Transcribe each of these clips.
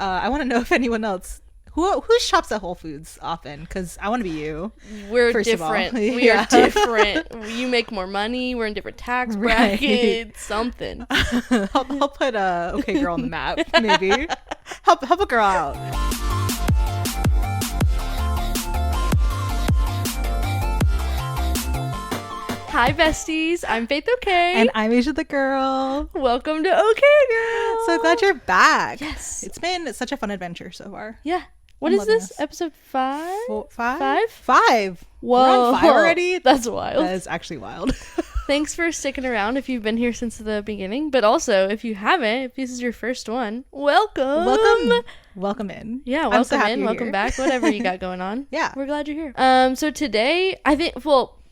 I want to know if anyone else who shops at Whole Foods often, because I want to be you. We're different. We are different. You make more money. We're in different tax brackets. Something. I'll put Okay Girl on the map. Maybe help a girl out. Hi, besties. I'm Faith Okay. And I'm Asia the Girl. Welcome to Okay Girl. So glad you're back. Yes. It's been such a fun adventure so far. Yeah. What is this? Episode 5? 5? 5. Whoa. We're on 5 already? That's wild. That is actually wild. Thanks for sticking around if you've been here since the beginning. But also, if you haven't, if this is your first one, welcome. Welcome in. Yeah, welcome in. Welcome back. Whatever you got going on. Yeah. We're glad you're here. So today, I think,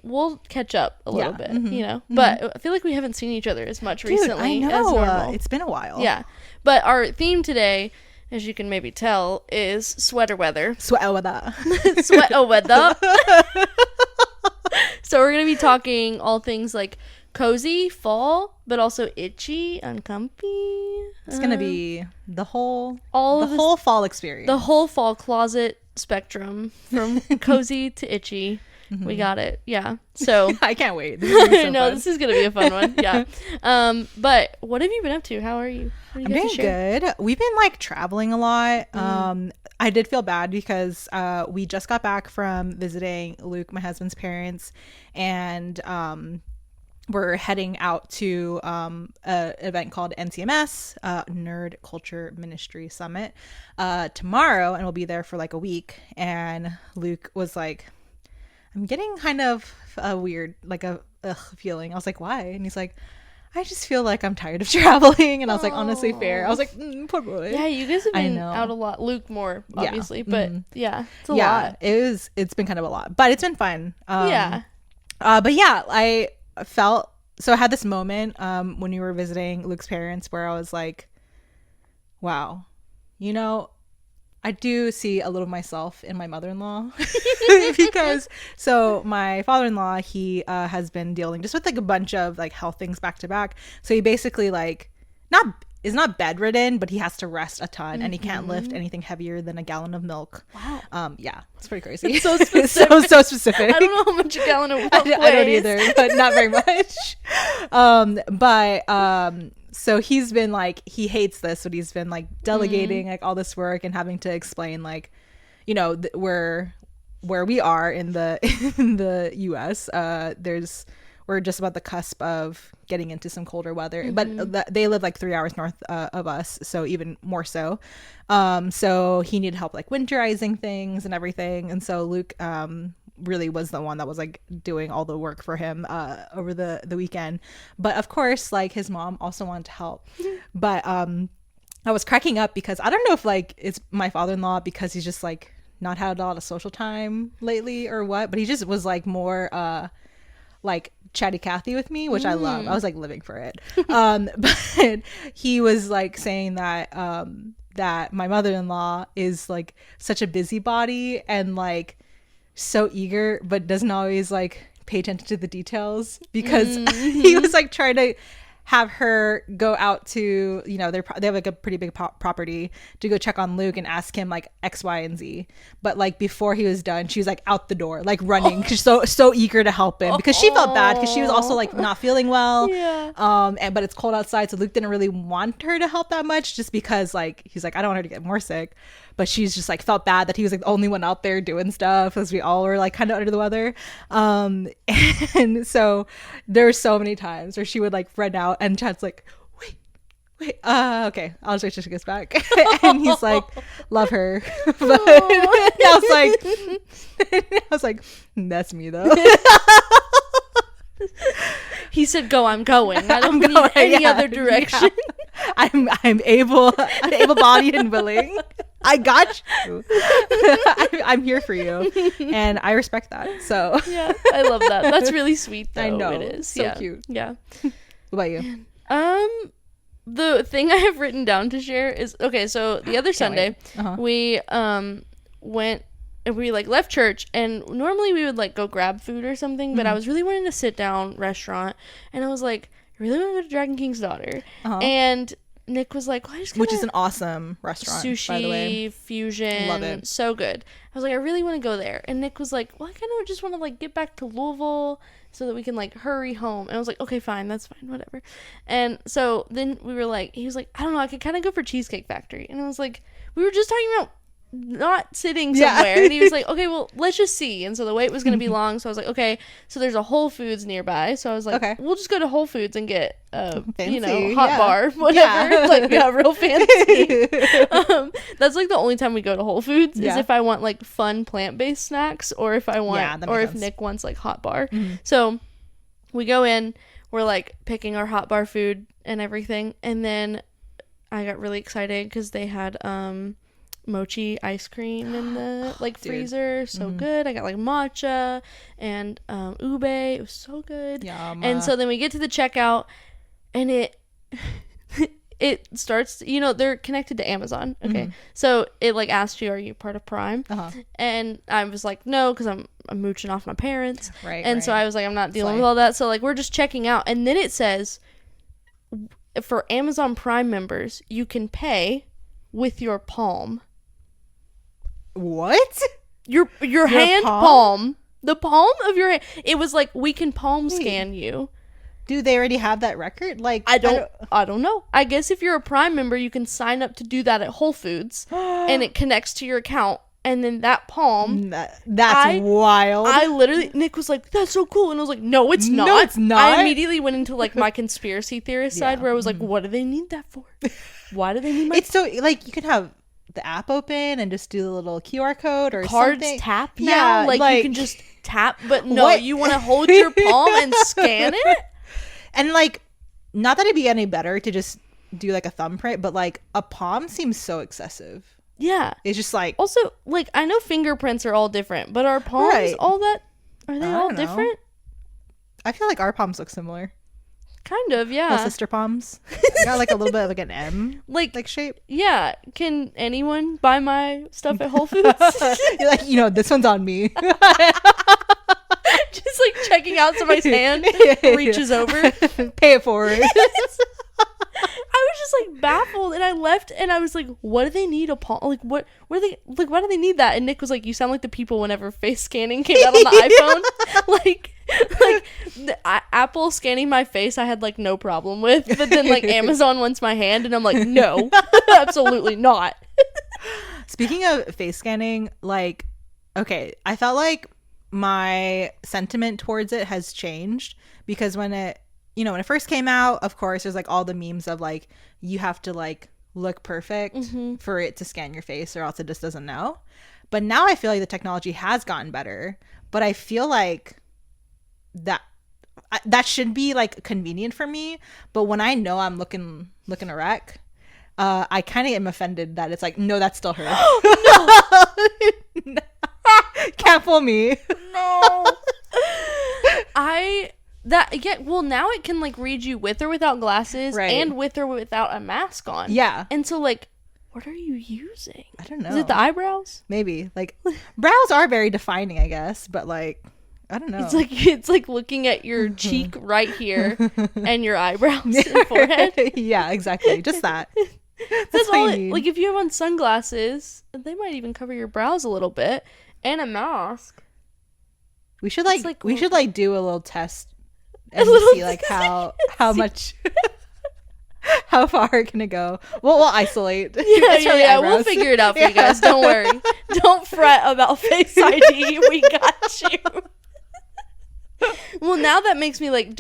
we'll catch up a little bit, you know, but I feel like we haven't seen each other as much recently as normal. It's been a while. Yeah, but our theme today, as you can maybe tell, is sweater weather. Sweater weather. Sweater weather. So we're gonna be talking all things like cozy, fall, but also itchy, uncomfy. It's gonna be the whole fall experience. The whole fall closet spectrum, from cozy to itchy. Mm-hmm. We got it. Yeah. So I can't wait. This is so fun. This is gonna be a fun one. Yeah. But what have you been up to? How are you? I'm doing good. We've been traveling a lot. I did feel bad because we just got back from visiting Luke, my husband's parents, and we're heading out to an event called NCMS, Nerd Culture Ministry Summit, tomorrow, and we'll be there for a week. And Luke was like, I'm getting kind of a weird, feeling. I was like, why? And he's like, I just feel like I'm tired of traveling. And I was like, honestly, fair. I was like, poor boy. Yeah, you guys have been out a lot. Luke more, obviously. But it's a lot. It's been kind of a lot. But it's been fun. But I felt, so I had this moment when you were visiting Luke's parents where I was like, wow, I do see a little of myself in my mother-in-law because so my father-in-law, he has been dealing just with a bunch of health things back to back. So he basically is not bedridden, but he has to rest a ton and he can't lift anything heavier than a gallon of milk. Wow. Yeah, it's pretty crazy. It's so specific. so specific. I don't know how much a gallon of milk weighs. I don't either, but not very much. So he's been he hates this, but he's been delegating all this work and having to explain where we are in the US. We're just about the cusp of getting into some colder weather, but they live 3 hours north of us, so even more so. So he needed help winterizing things and everything, and so Luke really was the one that was doing all the work for him over the weekend. But of course his mom also wanted to help. But I was cracking up because I don't know if it's my father-in-law because he's just not had a lot of social time lately or what, but he just was more chatty Cathy with me, which I love. I was living for it. But he was saying that that my mother-in-law is such a busybody and so eager, but doesn't always pay attention to the details because he was trying to have her go out to, they have a pretty big property, to go check on Luke and ask him X, Y, and Z. But before he was done, she was out the door, running, she's so eager to help him because she felt bad because she was also not feeling well. But it's cold outside, so Luke didn't really want her to help that much, just because he's I don't want her to get more sick. But she's just felt bad that he was the only one out there doing stuff, as we all were kind of under the weather. And so there's so many times where she would run out and Chad's wait, okay, I'll just wait till she gets back. And he's love her. But I was that's me though. He said, "Go, I'm going. I don't need any other direction." Yeah. I'm able-bodied and willing. I got you. I'm here for you, and I respect that. So yeah, I love that. That's really sweet, though. I know, it is so cute. Yeah. What about you? The thing I have written down to share is so the other Sunday we went. And we left church, and normally we would go grab food or something, but I was really wanting to sit down restaurant, and I was I really want to go to Dragon King's Daughter. And Nick was like, well, which is an awesome restaurant, sushi, by the way. fusion. Love it. So good. I was like, I really want to go there. And Nick was like, well, I kind of just want to like get back to Louisville so that we can like hurry home. And I was like, okay, fine. That's fine. Whatever. And so then we were like, he was like, I don't know. I could kind of go for Cheesecake Factory. And I was like, we were just talking about not sitting somewhere. And he was like, okay, well, let's just see. And so the wait was going to be long. So I was like, okay, so there's a Whole Foods nearby. So I was like, okay, we'll just go to Whole Foods and get fancy, hot bar, whatever. Like, yeah, real fancy. That's like the only time we go to Whole Foods is if I want like fun plant-based snacks, or if I want, or if Nick wants like hot bar. So we go in, we're like picking our hot bar food and everything. And then I got really excited because they had, mochi ice cream in the like freezer. So good. I got like matcha and ube. It was so good. Yum. And so then we get to the checkout and it starts, they're connected to Amazon. Okay. So it like asks you, are you part of Prime? And I was like, no, because I'm mooching off my parents. Right. And so I was like, I'm not dealing with all that. So like we're just checking out. And then it says for Amazon Prime members, you can pay with your palm. What? Your hand palm? The palm of your hand. It was like, we can palm scan you. Do they already have that record? Like, I don't know. I guess if you're a Prime member, you can sign up to do that at Whole Foods and it connects to your account, and then that palm. That's wild. I literally, Nick was like, that's so cool. And I was like, no, it's not. No, it's not. I immediately went into like my conspiracy theorist side where I was like, what do they need that for? Why do they need my It's so, like, you can have the app open and just do the little QR code or cards something. Tap now. Like you can just tap, but no, you want to hold your palm and scan it. And like, not that it'd be any better to just do like a thumbprint, but like a palm seems so excessive. Yeah, it's just like, also like, I know fingerprints are all different, but our palms all that, are they all different? I feel like our palms look similar. Kind of, yeah. Little sister palms. Got like a little bit of like an M like shape. Yeah. Can anyone buy my stuff at Whole Foods? You're like, this one's on me. Just like checking out somebody's hand, reaches over, pay it forward. I was just like baffled, and I left, and I was like, what do they need a palm? Like, what are they like? Why do they need that? And Nick was like, you sound like the people whenever face scanning came out on the iPhone. like Apple scanning my face, I had like no problem with, but then like Amazon wants my hand, and I'm like, no, absolutely not. Speaking of face scanning, like, okay, I felt like my sentiment towards it has changed, because when it first came out, of course, there's like all the memes of like, you have to like look perfect for it to scan your face, or else it just doesn't know. But now I feel like the technology has gotten better, but I feel like that should be like convenient for me. But when I know I'm looking a wreck, I kind of am offended that it's like, no, that's still her. No. Can't fool me. No. Well, now it can like read you with or without glasses, and with or without a mask on. Yeah. And so like, what are you using? I don't know. Is it the eyebrows? Maybe. Like, brows are very defining, I guess, but like, I don't know. It's like looking at your cheek right here and your eyebrows and forehead. Yeah, exactly. Just that. That's all like, if you have on sunglasses, they might even cover your brows a little bit, and a mask. We should do a little test and see like how much how far can it go. We'll isolate. Yeah, we'll figure it out for you guys. Don't worry. Don't fret about Face ID. We got you. Well, now that makes me like,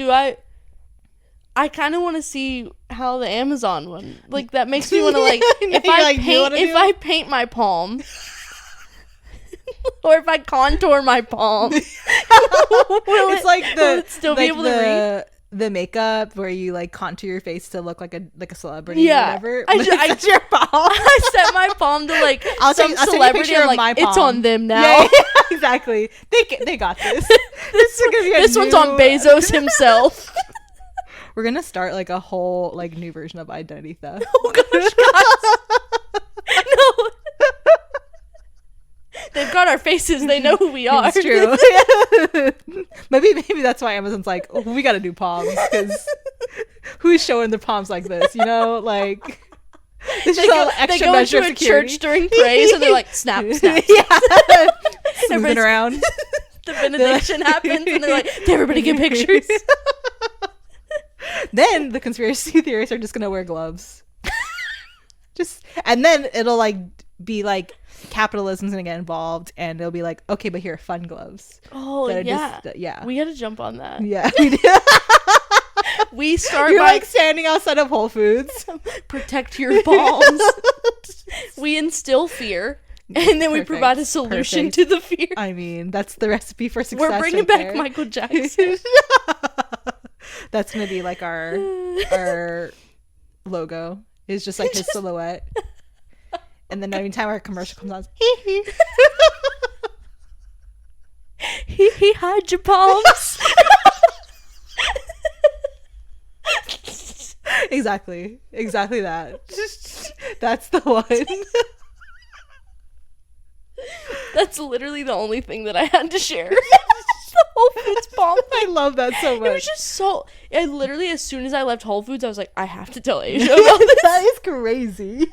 I kind of want to see how the Amazon one, like, that makes me want to like, if I paint my palm or if I contour my palm, will it still be able to read? The makeup where you like contour your face to look like a celebrity, or whatever. I your palm. I set my palm to like some celebrity. I'm like, it's on them now. Yeah, exactly. They got this. This one's on Bezos himself. We're gonna start like a whole like new version of identity theft. Oh gosh, guys. No. They've got our faces. They know who we are. It's true. Maybe that's why Amazon's like, we gotta do palms, because who's showing the palms like this, like this they is go, all extra they go measure into of a security. church during praise and they're like, snap, snap. Yeah. Moving around. The benediction happens and they're like, everybody get pictures. Then the conspiracy theorists are just gonna wear gloves. And then it'll like be like capitalism's gonna get involved and it'll be like, okay, but here are fun gloves. Oh yeah. Yeah. We gotta jump on that. Yeah. We do. We start You're by like standing outside of Whole Foods. protect your balls. We instill fear. And then we provide a solution to the fear. I mean, that's the recipe for success. We're bringing back Michael Jackson. That's gonna be like our logo. It's just like his silhouette. And then every time our commercial comes on, he hide your palms. Exactly that. That's the one. That's literally the only thing that I had to share. The Whole Foods palm. I love that so much. It was just so. I literally, as soon as I left Whole Foods, I was like, I have to tell Asia about this. That is crazy.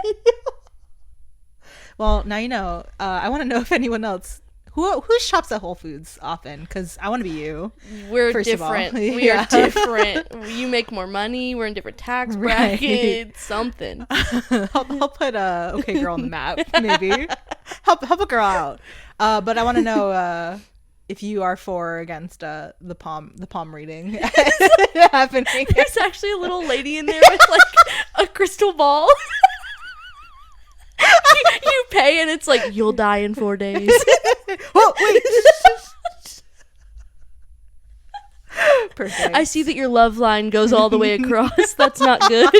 Well, now you know. I want to know if anyone else who shops at Whole Foods often, because I want to be you. We're first different. Of all. We are different. You make more money. We're in different tax brackets. Something. I'll put okay girl on the map. Maybe help a girl out. But I want to know if you are for or against the palm reading happening. There's actually a little lady in there with like a crystal ball. You pay and it's like, you'll die in 4 days. Oh, wait. Perfect. I see that your love line goes all the way across. That's not good.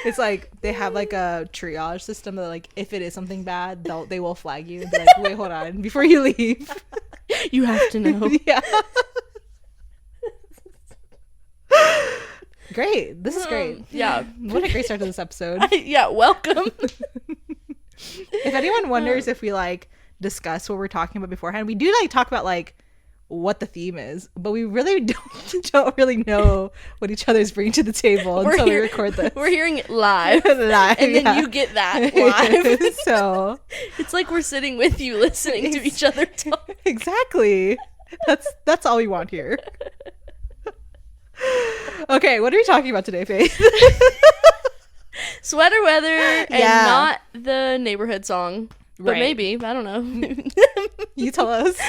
It's like they have like a triage system that like if it is something bad, they will flag you and be like, wait, hold on, before you leave. You have to know. Yeah. Great. This is great. Yeah. What a great start to this episode. Yeah, welcome. If anyone wonders if we like discuss what we're talking about beforehand, we do like talk about like what the theme is, but we really don't really know what each other's bringing to the table until we record this. We're hearing it live. Live, and then you get that live. So it's like we're sitting with you listening to each other talk. Exactly. That's all we want here. Okay, what are we talking about today, Faith? Sweater weather and not the neighborhood song. But maybe, I don't know. You tell us.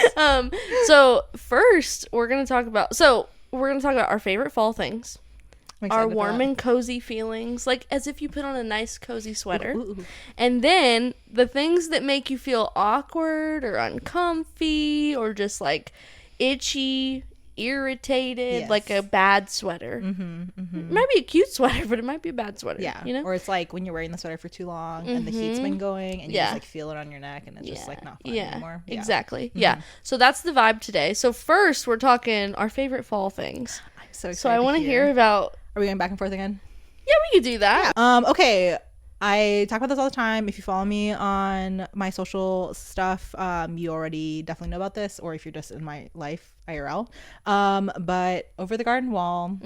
So first we're gonna talk about our favorite fall things. Our warm and cozy feelings, like as if you put on a nice cozy sweater. Ooh. And then the things that make you feel awkward or uncomfy or just like itchy, irritated, like a bad sweater. It might be a cute sweater, but it might be a bad sweater. Yeah, you know, or it's like when you're wearing the sweater for too long and the heat's been going and you just like feel it on your neck and it's just like not fun anymore. Yeah, exactly. Yeah, so that's the vibe today. So first, we're talking our favorite fall things. I'm so excited. So I want to hear about. Are we going back and forth again? Yeah, we could do that. Yeah. Okay. I talk about this all the time. If you follow me on my social stuff, you already definitely know about this, or if you're just in my life IRL. But Over the Garden Wall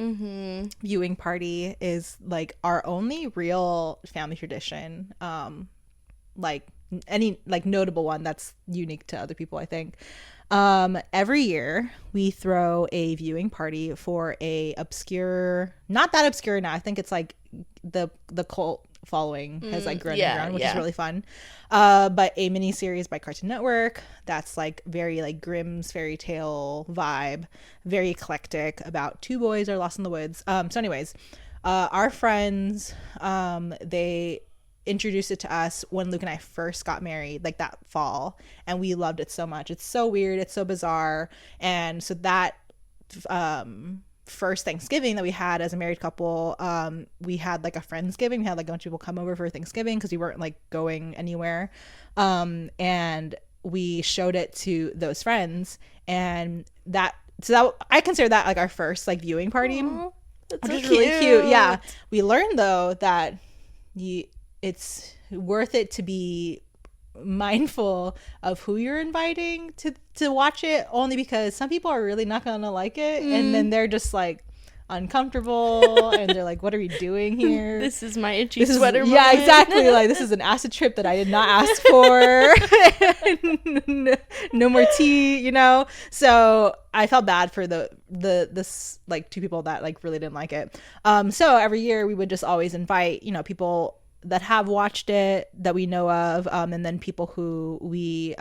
viewing party is like our only real family tradition. Like any like notable one that's unique to other people, I think. Every year we throw a viewing party for a obscure, not that obscure now. I think it's like the cult following has like grown and grown, which is really fun. But a mini series by Cartoon Network that's like very like Grimm's fairy tale vibe, very eclectic, about two boys are lost in the woods. So anyways, our friends, they introduced it to us when Luke and I first got married, like that fall, and we loved it so much. It's so weird, it's so bizarre. And so that first Thanksgiving that we had as a married couple, we had like a Friendsgiving. We had like a bunch of people come over for Thanksgiving because we weren't like going anywhere, and we showed it to those friends, and that I consider that like our first like viewing party. Aww, that's which so is really cute. Yeah, we learned though that it's worth it to be mindful of who you're inviting to watch it, only because some people are really not gonna like it, and then they're just like uncomfortable and they're like, what are we doing here? This is my itchy sweater moment. Yeah, exactly. Like, this is an acid trip that I did not ask for. No more tea, you know. So I felt bad for this like two people that like really didn't like it. So every year we would just always invite, you know, people that have watched it that we know of, and then people who we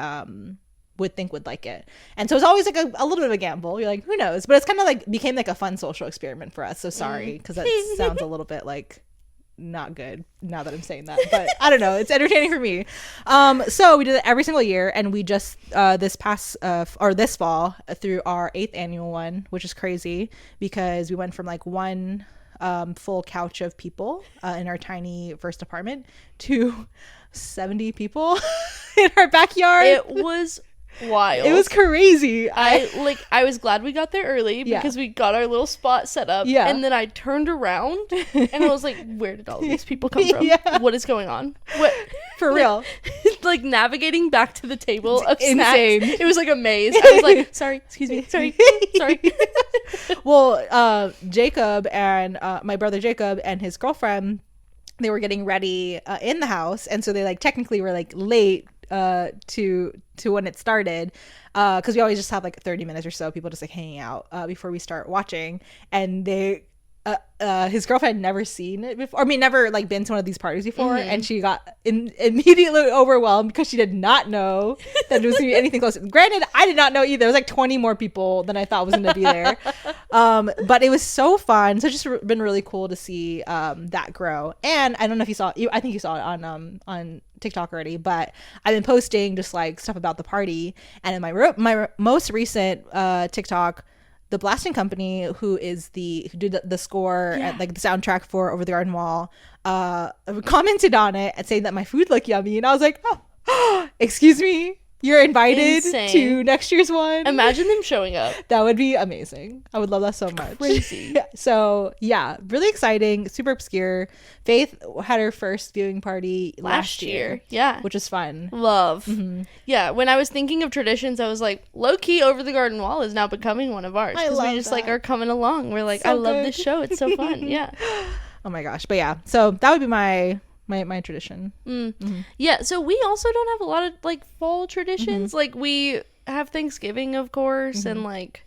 would think would like it. And so it's always like a little bit of a gamble. You're like, who knows? But it's kind of like became like a fun social experiment for us. So sorry, because that sounds a little bit like not good now that I'm saying that, but I don't know, it's entertaining for me. So we did it every single year, and we just this fall through our 8th annual one, which is crazy because we went from like one full couch of people in our tiny first apartment to 70 people in our backyard. It was wild. It was crazy. I was glad we got there early because we got our little spot set up. Yeah. And then I turned around and I was like, where did all these people come from? Yeah. What is going on? What? For real. Like navigating back to the table of insane. Snacks. It was like a maze. I was like, sorry, excuse me, sorry. Well, Jacob and my brother Jacob and his girlfriend, they were getting ready in the house, and so they like technically were like late to when it started, because we always just have like 30 minutes or so people just like hanging out before we start watching. And they his girlfriend had never seen it before, never like been to one of these parties before, and she got immediately overwhelmed because she did not know that it was gonna be anything close. Granted, I did not know either. There was like 20 more people than I thought was gonna be there. But it was so fun. So it's just been really cool to see that grow. And I don't know if I think you saw it on TikTok already, but I've been posting just like stuff about the party. And in my most recent TikTok, the Blasting Company, who did the score and like the soundtrack for Over the Garden Wall, commented on it and saying that my food looked yummy, and I was like, oh, excuse me, you're invited to next year's one. Imagine them showing up. That would be amazing. I would love that so much. Crazy. So yeah, really exciting, super obscure. Faith had her first viewing party last year. Yeah, which was fun. Love. Yeah, when I was thinking of traditions, I was like, low key Over the Garden Wall is now becoming one of ours, because we just like are coming along. We're like, so I love this show, it's so fun. Yeah. Oh my gosh. But yeah, so that would be my tradition. Yeah, so we also don't have a lot of like fall traditions. Like we have Thanksgiving, of course, and like,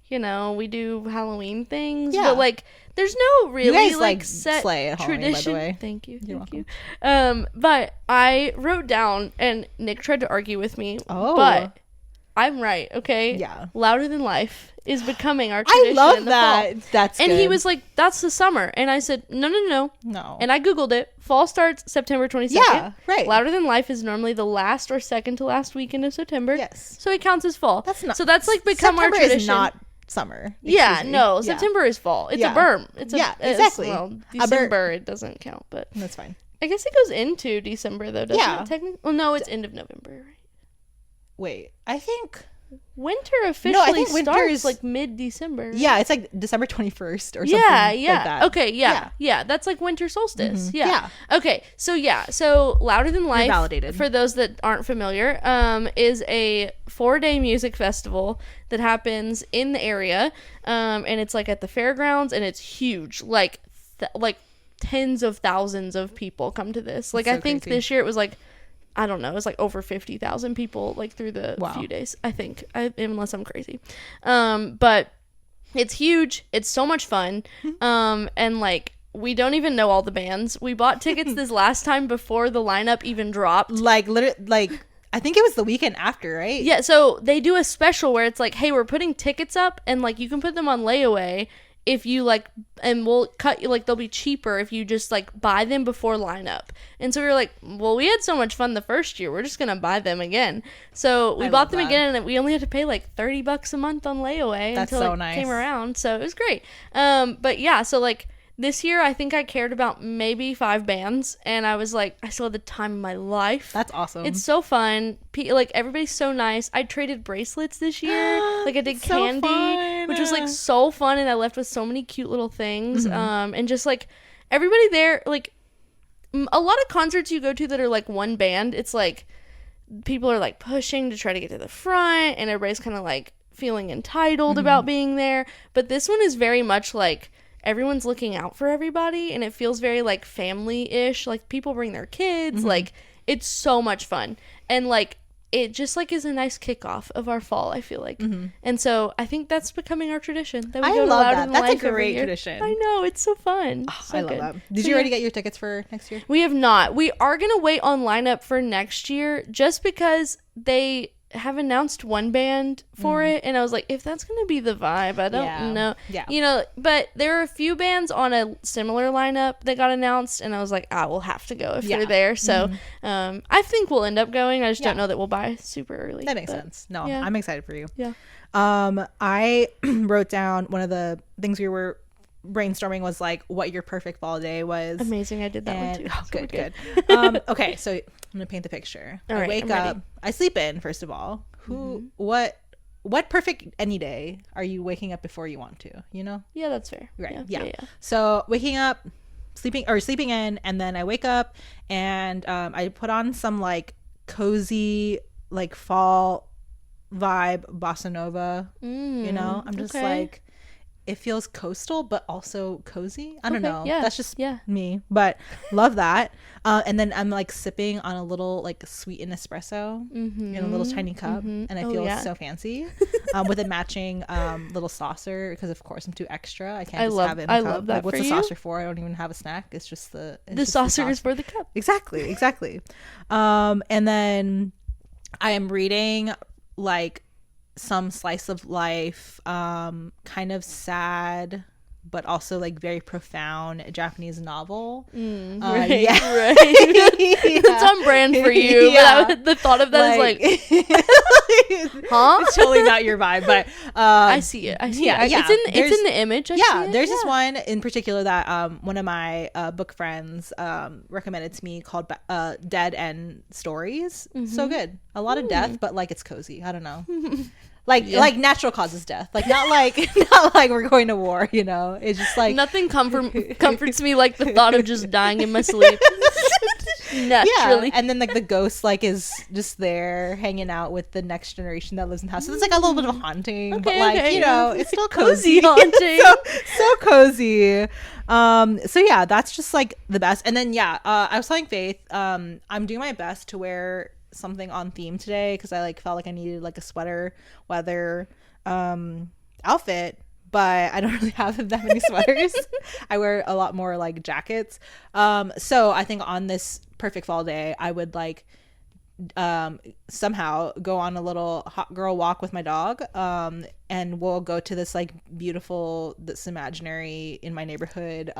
you know, we do Halloween things, but like there's no really you guys, like set slay at Halloween, tradition. By the way. Thank you. But I wrote down, and Nick tried to argue with me, but I'm right, okay? Yeah. Louder Than Life is becoming our tradition. I love in the that. Fall. That's and good. he was like, that's the summer. And I said, no. And I Googled it. Fall starts September 22nd. Yeah, right. Louder Than Life is normally the last or second to last weekend of September. Yes. So it counts as fall. That's not. So that's like become September our tradition. Is not summer. September is fall. It's a berm. It's exactly. Well, December it doesn't count, but that's fine. I guess it goes into December though, doesn't it? Technically, well, no, it's end of November, right? Wait, I think winter officially starts like mid-December. Yeah, it's like December 21st or something like that. Okay, yeah. That's like winter solstice. Yeah. Okay, so Louder Than Life, validated. For those that aren't familiar, is a 4-day music festival that happens in the area, and it's like at the fairgrounds, and it's huge. Like tens of thousands of people come to this. Like, I think crazy. This year it was like, I don't know, it was like over 50,000 people like through the few days, I think, unless I'm crazy. But it's huge. It's so much fun. And like, we don't even know all the bands. We bought tickets this last time before the lineup even dropped. Like, literally, like, I think it was the weekend after, right? Yeah, so they do a special where it's like, hey, we're putting tickets up, and like, you can put them on layaway if you like, and we'll cut you, like, they'll be cheaper if you just like buy them before lineup. And so we were like, well, we had so much fun the first year, we're just gonna buy them again. So we bought them again, and we only had to pay like $30 a month on layaway until it came around. So it was great. But yeah, so like this year I think I cared about maybe 5 bands, and I was like, I still had the time of my life. That's awesome. It's so fun. Like, everybody's so nice. I traded bracelets this year. Like, I did candy, which was like so fun, and I left with so many cute little things. And just like everybody there, like a lot of concerts you go to that are like one band, it's like people are like pushing to try to get to the front, and everybody's kind of like feeling entitled about being there. But this one is very much like everyone's looking out for everybody, and it feels very like family-ish. Like people bring their kids. Like it's so much fun, and like it just like is a nice kickoff of our fall, I feel like. And so I think that's becoming our tradition that we go to Louder Than That's Life a great tradition. I know, it's so fun. So I love that. Did you already get your tickets for next year? We have not. We are gonna wait on lineup for next year just because they have announced one band for it, and I was like, if that's gonna be the vibe, I don't know. You know, but there are a few bands on a similar lineup that got announced, and I was like, we'll have to go if they're there. So I think we'll end up going. I just don't know that we'll buy super early. That makes sense. No, I'm excited for you. I wrote down one of the things we were brainstorming was like what your perfect fall day was. Amazing. I did that one too. Oh, good. Okay, so I'm gonna paint the picture. I wake up, I sleep in, first of all. What perfect any day are you waking up before you want to, you know? Yeah, that's fair. Right. Yeah. So waking up, sleeping in, and then I wake up and I put on some like cozy like fall vibe bossa nova. You know, I'm just like, it feels coastal but also cozy. I don't know. That's just me, but love that. And then I'm like sipping on a little like sweetened espresso in a little tiny cup, and I feel so fancy with a matching little saucer, because of course I'm too extra. I can't have it in a cup. Love that. Like, what's for the you? saucer for? I don't even have a snack. It's just the saucer is for the cup. Exactly. And then I am reading like some slice of life, kind of sad but also like very profound Japanese novel. Right. That's on brand for you. But the thought of that is like huh? It's totally not your vibe, but I see it. It's in the image. There's this one in particular that one of my book friends recommended to me called Dead End Stories. So good. A lot of death, but like it's cozy. I don't know. Like natural causes death, like not like we're going to war, you know. It's just like nothing comforts me like the thought of just dying in my sleep naturally. And then like the ghost like is just there hanging out with the next generation that lives in the house, so it's like a little bit of haunting, but like you know, it's still cozy haunting. so cozy. So yeah, that's just like the best. And then I was telling Faith, I'm doing my best to wear something on theme today because I like felt like I needed like a sweater weather outfit, but I don't really have that many sweaters. I wear a lot more like jackets. So I think on this perfect fall day I would like somehow go on a little hot girl walk with my dog, and we'll go to this like beautiful, this imaginary in my neighborhood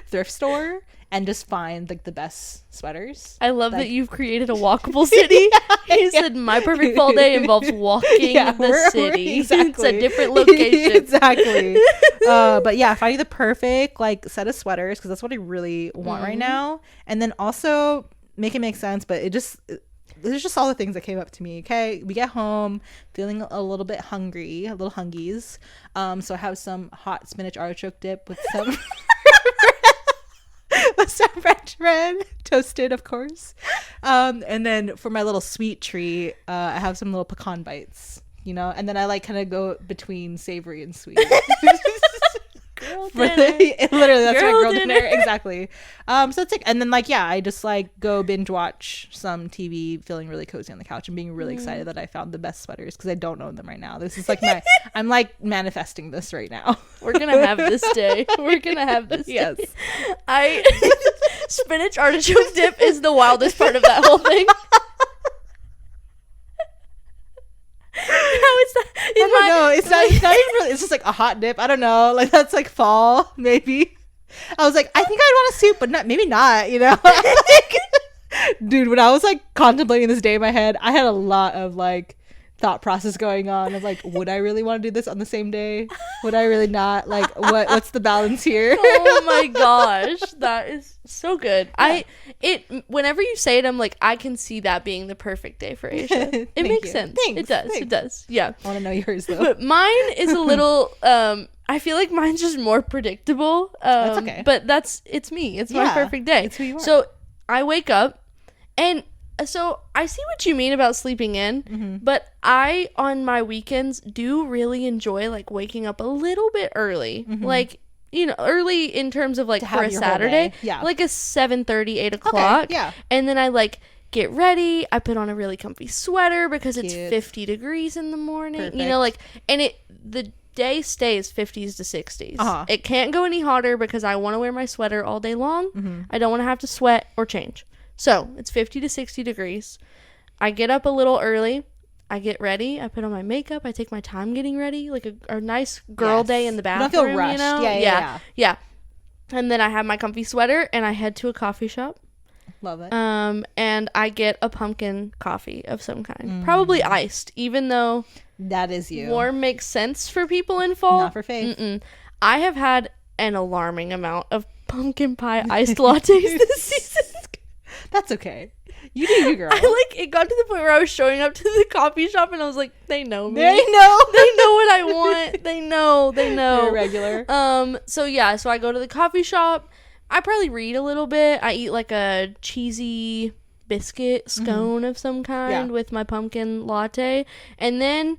thrift store and just find like the best sweaters. I love that you've created a walkable city. You said my perfect fall day involves walking the city. Exactly. It's a different location. Exactly. But yeah, finding the perfect like set of sweaters, because that's what I really want right now. And then also make it make sense, but there's just all the things that came up to me. Okay, we get home feeling a little bit hungry, a little hungies. So I have some hot spinach artichoke dip with some with some French bread, toasted of course. And then for my little sweet treat, I have some little pecan bites, you know. And then I like kind of go between savory and sweet. Girl dinner. Literally, that's my girl dinner. Exactly. So it's like, and then like I just like go binge watch some TV, feeling really cozy on the couch and being really excited that I found the best sweaters, because I don't own them right now. This is like I'm like manifesting this right now. We're gonna have this day. Yes. Spinach artichoke dip is the wildest part of that whole thing. How is that? I don't know. It's not even really. It's just like a hot dip. I don't know. Like that's like fall, maybe. I was like, I think I'd want a soup, but maybe not. You know, dude. When I was like contemplating this day in my head, I had a lot of like thought process going on of like, would I really want to do this on the same day? Would I really not? Like, what's the balance here? Oh my gosh, that is so good. Yeah. Whenever you say it, I'm like, I can see that being the perfect day for Asia. It makes sense. Thanks. It does. Yeah. I want to know yours though. But mine is a little. I feel like mine's just more predictable. That's okay. But it's me. It's my perfect day. It's who you are. So I wake up, and So I see what you mean about sleeping in, but I, on my weekends, do really enjoy, like, waking up a little bit early. Like, you know, early in terms of, like, for a Saturday. Yeah. Like a 7:30, 8 o'clock. Okay, yeah. And then I, like, get ready. I put on a really comfy sweater because it's 50 degrees in the morning. Perfect. You know, like, and the day stays 50s to 60s. It can't go any hotter because I want to wear my sweater all day long. I don't want to have to sweat or change. So it's 50 to 60 degrees. I get up a little early. I get ready. I put on my makeup. I take my time getting ready, like a nice girl day in the bathroom. You don't feel rushed. You know? Yeah. And then I have my comfy sweater and I head to a coffee shop. Love it. And I get a pumpkin coffee of some kind, probably iced, even though that is you. Warm makes sense for people in fall. Not for Faith. I have had an alarming amount of pumpkin pie iced lattes this season. That's okay. You do you, girl. It got to the point where I was showing up to the coffee shop and I was like, they know me. They know what I want. They know. You're regular. So I go to the coffee shop. I probably read a little bit. I eat like a cheesy biscuit scone of some kind with my pumpkin latte. And then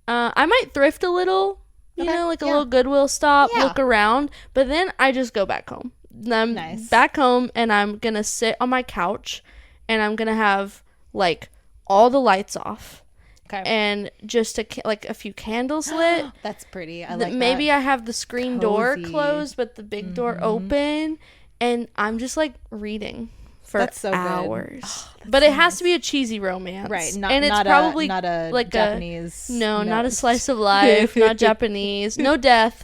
I might thrift a little, you know, like a little Goodwill stop, look around. But then I just go back home. I'm back home and I'm going to sit on my couch and I'm going to have like all the lights off. Okay. And just a few candles lit. That's pretty. I like that. Maybe I have the screen door closed but the big door open and I'm just like reading for hours. Oh, but it has to be a cheesy romance. Right. And it's probably not a like Japanese. Not a slice of life, not Japanese. No death.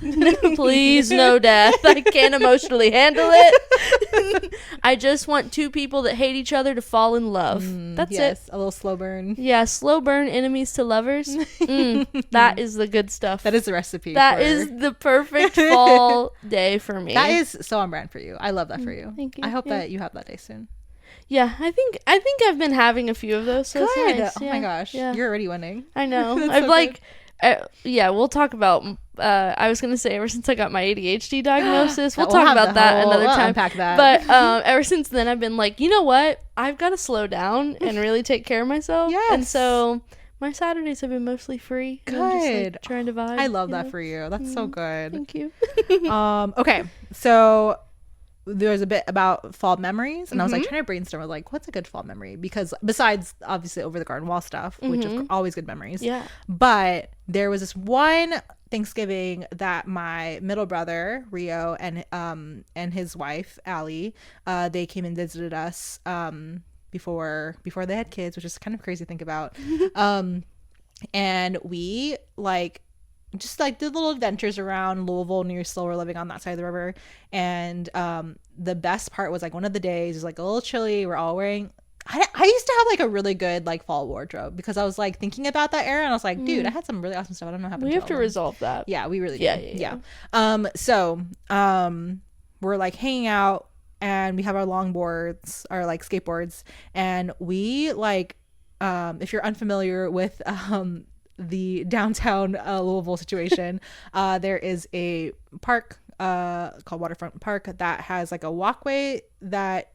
Please, no death. I can't emotionally handle it. I just want two people that hate each other to fall in love. That's it. A little slow burn. Yeah, slow burn, enemies to lovers. That is the good stuff. That is the recipe. That is the perfect fall day for me. That is so on brand for you. I love that for you. Thank you. I hope that you have that day soon. Yeah, I think I've been having a few of those. So good. It's nice. Oh my gosh. Yeah. You're already winning. I know. I've we'll talk about I was gonna say ever since I got my ADHD diagnosis, we'll talk about that another time. Unpack that. But ever since then I've been like, you know what? I've got to slow down and really take care of myself. Yes. And so my Saturdays have been mostly free. Good. I'm just, trying to vibe. I love that for you. That's so good. Thank you. Okay. So there was a bit about fall memories and I was like trying to brainstorm. I was like, what's a good fall memory? Because besides obviously over the garden wall stuff, which are always good memories. Yeah. But there was this one Thanksgiving that my middle brother Rio and his wife Allie, they came and visited us before they had kids, which is kind of crazy to think about. And we just did little adventures around Louisville, near Slow. We're living on that side of the river. And the best part was one of the days, it was a little chilly. We're all wearing, I used to have a really good fall wardrobe because I was thinking about that era and I was like, dude, I had some really awesome stuff. I don't know how we have to resolve that. Yeah, we really do. Yeah. So we're hanging out and we have our longboards, our skateboards, and we if you're unfamiliar with the downtown Louisville situation, there is a park called Waterfront Park that has a walkway that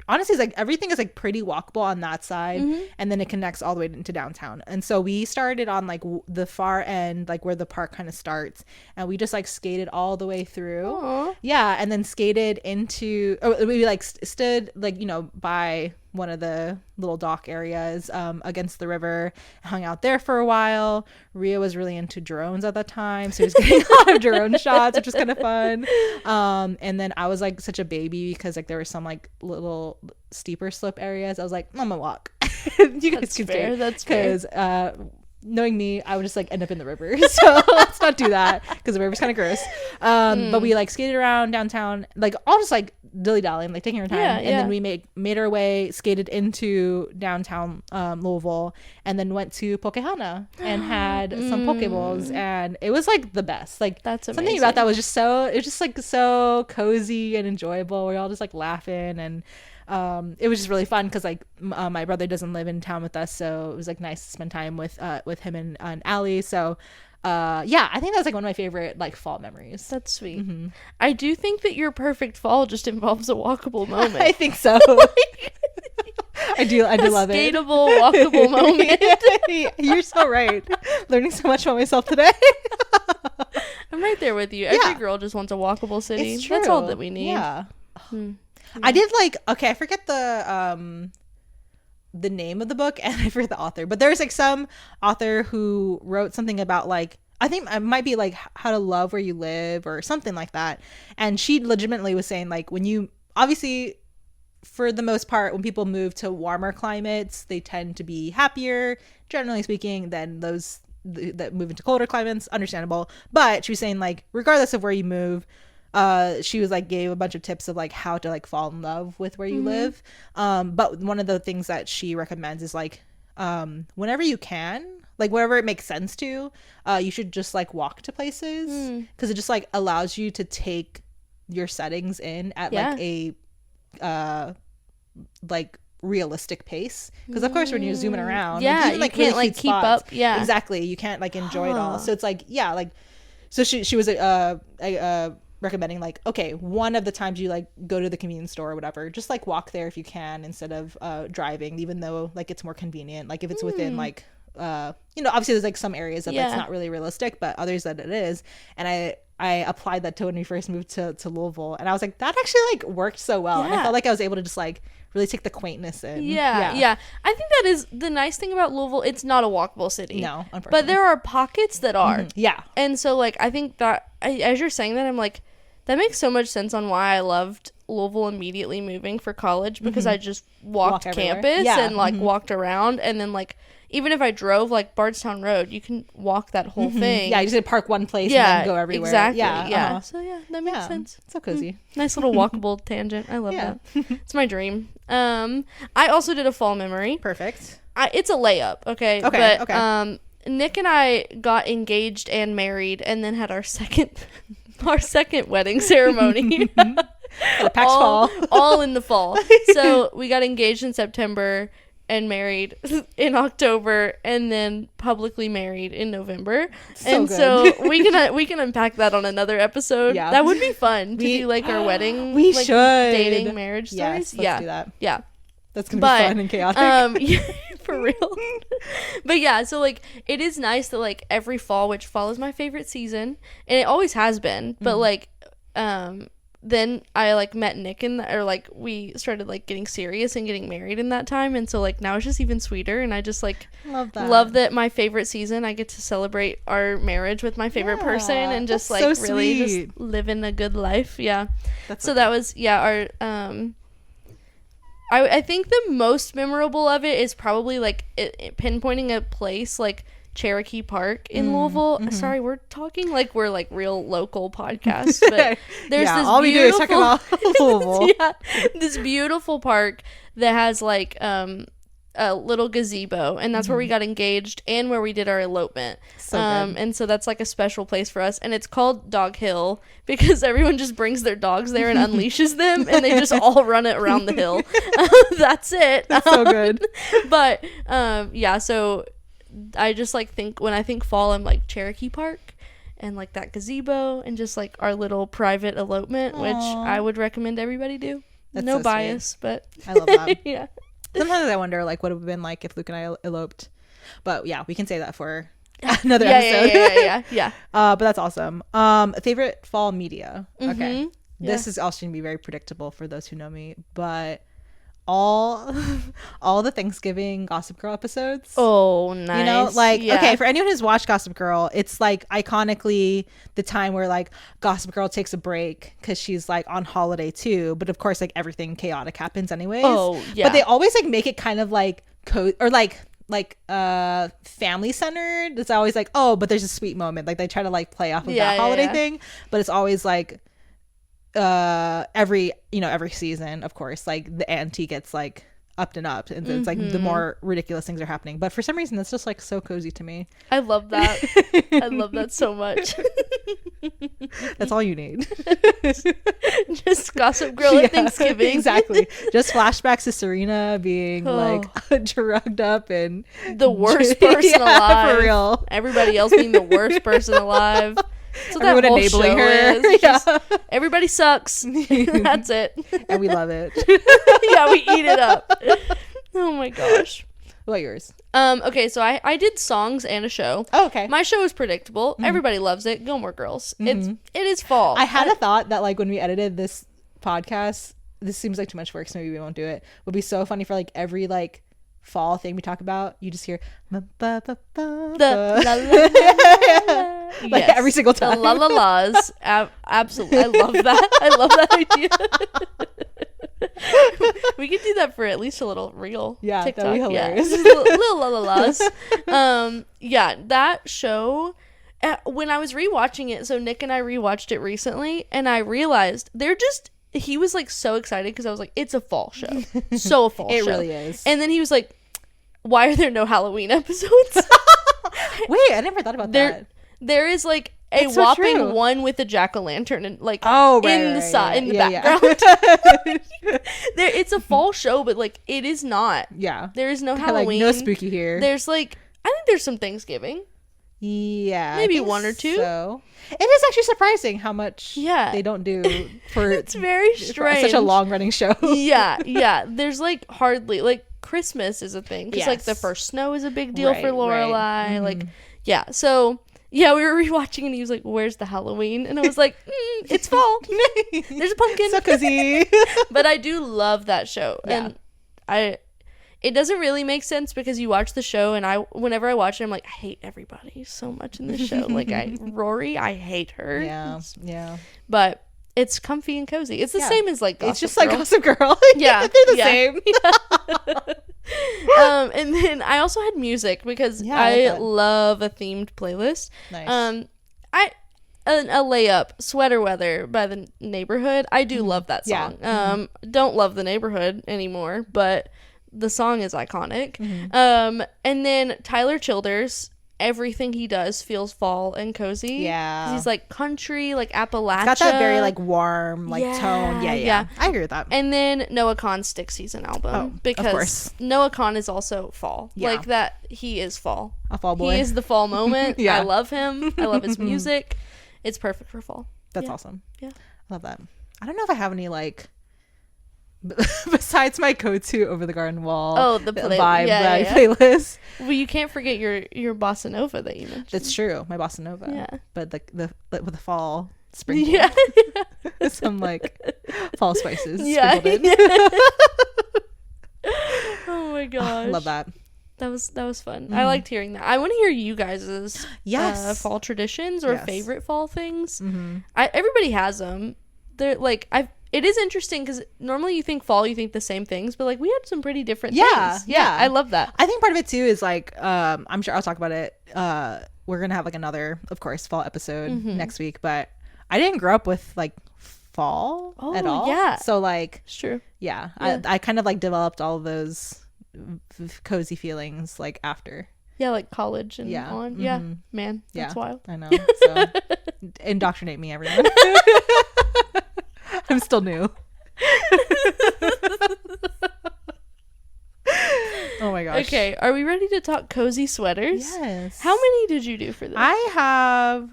honestly is everything is pretty walkable on that side, and then it connects all the way into downtown. And so we started on the far end, where the park kind of starts, and we just skated all the way through. Aww. Yeah, and then skated into we stood by one of the little dock areas against the river, hung out there for a while. Rio was really into drones at that time, so he was getting a lot of drone shots, which was kind of fun. And then I was such a baby because there were some little steeper slope areas. I was like, I'm gonna walk. You guys can stay. That's fair. Because knowing me, I would just end up in the river. So let's not do that because the river's kind of gross. But we skated around downtown, all just dilly-dallying, taking our time. And then we made our way, skated into downtown Louisville, and then went to Pokehana and had some Poke Bowls, and it was the best. That's amazing. Something about that was just so cozy and enjoyable. We're all just laughing, and it was just really fun because my brother doesn't live in town with us, so it was nice to spend time with him and Allie. So I think that's one of my favorite fall memories. That's sweet. I do think that your perfect fall just involves a walkable moment. I think so. I I do love it. Skateable, walkable moment. You're so right. Learning so much about myself today. I'm right there with you. Every girl just wants a walkable city. It's true. That's all that we need. Yeah. I did like, okay, I forget the name of the book and I forget the author, but there's like some author who wrote something about like, I think it might be like how to love where you live or something like that. And she legitimately was saying like, when you, obviously for the most part, when people move to warmer climates, they tend to be happier, generally speaking, than those that move into colder climates. Understandable. But she was saying like, regardless of where you move, she was like gave a bunch of tips of like how to like fall in love with where you live. But one of the things that she recommends is like, whenever you can, like wherever it makes sense to, you should just like walk to places, because it just like allows you to take your settings in at like a like realistic pace, because of course when you're zooming around, yeah, like, even, you like, can't really like cute keep spots, up. Yeah, exactly, you can't like enjoy it all. So it's like, yeah, like, so she was recommending like, okay, one of the times you like go to the convenience store or whatever, just like walk there if you can instead of driving, even though like it's more convenient, like if it's within like you know, obviously there's like some areas that that's not really realistic, but others that it is. And I applied that to when we first moved to Louisville, and I was like, that actually like worked so well. And I felt like I was able to just like really take the quaintness in. Yeah. I think that is the nice thing about Louisville. It's not a walkable city. No, unfortunately. But there are pockets that are. Yeah. And so like I think that as you're saying that, I'm like, that makes so much sense on why I loved Louisville immediately moving for college, because I just walked campus and like walked around, and then like even if I drove like Bardstown Road, you can walk that whole thing. Yeah, you just park one place and then go everywhere. Exactly. Yeah. So yeah, that makes sense. So cozy. Nice little walkable tangent. I love that. It's my dream. I also did a fall memory. Perfect. It's a layup, okay? But Nick and I got engaged and married, and then had our second wedding ceremony. all in the fall. So we got engaged in September and married in October, and then publicly married in November. So we can unpack that on another episode. Yeah, that would be fun to do like our wedding. We like, should dating marriage stories. Yes, let's do that. Yeah, that's gonna be fun and chaotic. Yeah, for real. But yeah, so like it is nice that like every fall, which fall is my favorite season, and it always has been. But like, then I like met Nick or like we started like getting serious and getting married in that time, and so like now it's just even sweeter, and I just like love that my favorite season I get to celebrate our marriage with my favorite person, and just like so really just living a good life. That was our I think the most memorable of it is probably like pinpointing a place like Cherokee Park in Louisville. Sorry, we're talking like we're like real local podcasts, but there's this all we do is talk about Louisville. This beautiful park that has like a little gazebo, and that's where we got engaged and where we did our elopement. And so that's like a special place for us, and it's called Dog Hill because everyone just brings their dogs there and unleashes them, and they just all run it around the hill. That's it. That's so good. But so I just like when I think fall, I'm like Cherokee Park and like that gazebo and just like our little private elopement. Aww. Which I would recommend everybody do. That's no so bias, sweet. But I love that. Yeah. Sometimes I wonder like what it would have been like if Luke and I eloped, but yeah, we can say that for another episode. Yeah. But that's awesome. Favorite fall media. Okay. This is also gonna be very predictable for those who know me, but all the Thanksgiving Gossip Girl episodes. Oh, nice. You know, like, okay, for anyone who's watched Gossip Girl, it's like iconically the time where like Gossip Girl takes a break because she's like on holiday too, but of course like everything chaotic happens anyways. Oh, yeah. But they always like make it kind of like family centered. It's always like, oh, but there's a sweet moment. Like they try to like play off of that holiday thing, but it's always like every season, of course, like the ante gets like upped and upped, and it's like the more ridiculous things are happening, but for some reason it's just like so cozy to me. I love that. I love that so much. That's all you need. Just Gossip Girl at Thanksgiving. Exactly. Just flashbacks to Serena being like drugged up and the worst person alive. For real. Everybody else being the worst person alive. So everyone that whole enabling show her. Is just, everybody sucks. That's it. And we love it. Yeah, we eat it up. Oh my gosh. What about yours? Okay, so I did songs and a show. Oh, okay. My show is predictable. Everybody loves it. Gilmore Girls. It is fall. I had a thought that like when we edited this podcast, this seems like too much work, so maybe we won't do it. Would be so funny for like every like fall thing we talk about, you just hear like every single time. The la la la's. Absolutely. I love that. I love that idea. We could do that for at least a little reel. Yeah, TikTok. that'd be hilarious. Yeah. Little la la la's. Yeah, that show, when I was rewatching it, so Nick and I rewatched it recently, and I realized he was like so excited because I was like, it's a fall show. So a fall show. It really is. And then he was like, why are there no Halloween episodes? Wait, I never thought about that. There is like a That's so whopping true. one with a jack-o'-lantern and like in the background. It's a fall show, but like it is not. Yeah. There is no Like, Halloween. no spooky here. There's like, I think there's some Thanksgiving. Yeah. Maybe I think one or two. So. It is actually surprising how much they don't do for It's very strange. Such a long running show. Yeah. There's like hardly like Christmas is a thing because like the first snow is a big deal for Lorelai. Right. Like so yeah, we were rewatching and he was like, where's the Halloween? And I was like, it's fall. There's a pumpkin. So cozy. But I do love that show. Yeah. And it doesn't really make sense because you watch the show and whenever I watch it, I'm like, I hate everybody so much in this show. Like Rory, I hate her. Yeah. But it's comfy and cozy. It's the same as like Gossip It's just Girl. like Gossip Girl. Yeah. They're the same. And then I also had music because I love a themed playlist. Nice. A layup, Sweater Weather by The Neighborhood. I do love that song. Yeah. Don't love The Neighborhood anymore, but the song is iconic. And then Tyler Childers, everything he does feels fall and cozy. Yeah. He's like country, like Appalachia. It's got that very like warm like tone. Yeah. I agree with that. And then Noah Kahan's Stick Season album. Because of course. Noah Kahan is also fall. Yeah. Like that, he is fall. A fall boy. He is the fall moment. Yeah. I love him. I love his music. It's perfect for fall. That's awesome. Yeah. I love that. I don't know if I have any like besides my go-to Over the Garden Wall the vibe yeah. playlist. Well, you can't forget your bossa nova that you mentioned. That's true, my bossa nova. Yeah, but the with the fall sprinkle. Yeah. Some like fall spices. Yeah. Sprinkled in. Oh my gosh, love that. That was fun. I liked hearing that. I want to hear you guys' fall traditions or favorite fall things. Everybody has them. They're like it is interesting because normally you think fall, you think the same things, but like we had some pretty different things. Yeah, I love that. I think part of it too is like I'm sure I'll talk about it. We're gonna have like another, of course, fall episode next week, but I didn't grow up with like fall at all. Yeah, so like it's true. Yeah. I kind of like developed all of those cozy feelings like after. Yeah, like college and on. Yeah, man, that's wild. I know. So indoctrinate me, everyone. I'm still new. Oh my gosh. Okay, are we ready to talk cozy sweaters? Yes. How many did you do for this? I have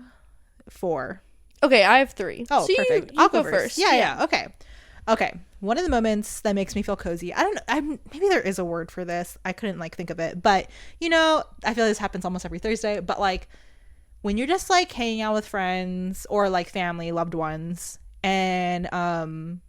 4. Okay, I have 3. Oh, so perfect. I'll go first. Yeah. Okay. One of the moments that makes me feel cozy, I don't know, maybe there is a word for this. I couldn't like think of it, but you know, I feel like this happens almost every Thursday, but like when you're just like hanging out with friends or like family, loved ones, and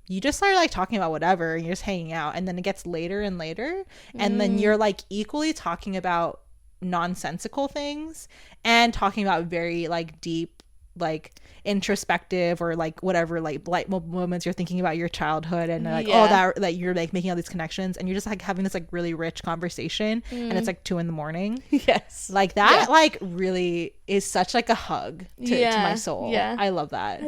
you just start like talking about whatever and you're just hanging out, and then it gets later and later, and then you're like equally talking about nonsensical things and talking about very like deep, like introspective or like whatever like light moments you're thinking about your childhood, and like that you're like making all these connections, and you're just like having this like really rich conversation, and it's like 2 a.m. Yes, like that like really is such like a hug to my soul. I love that.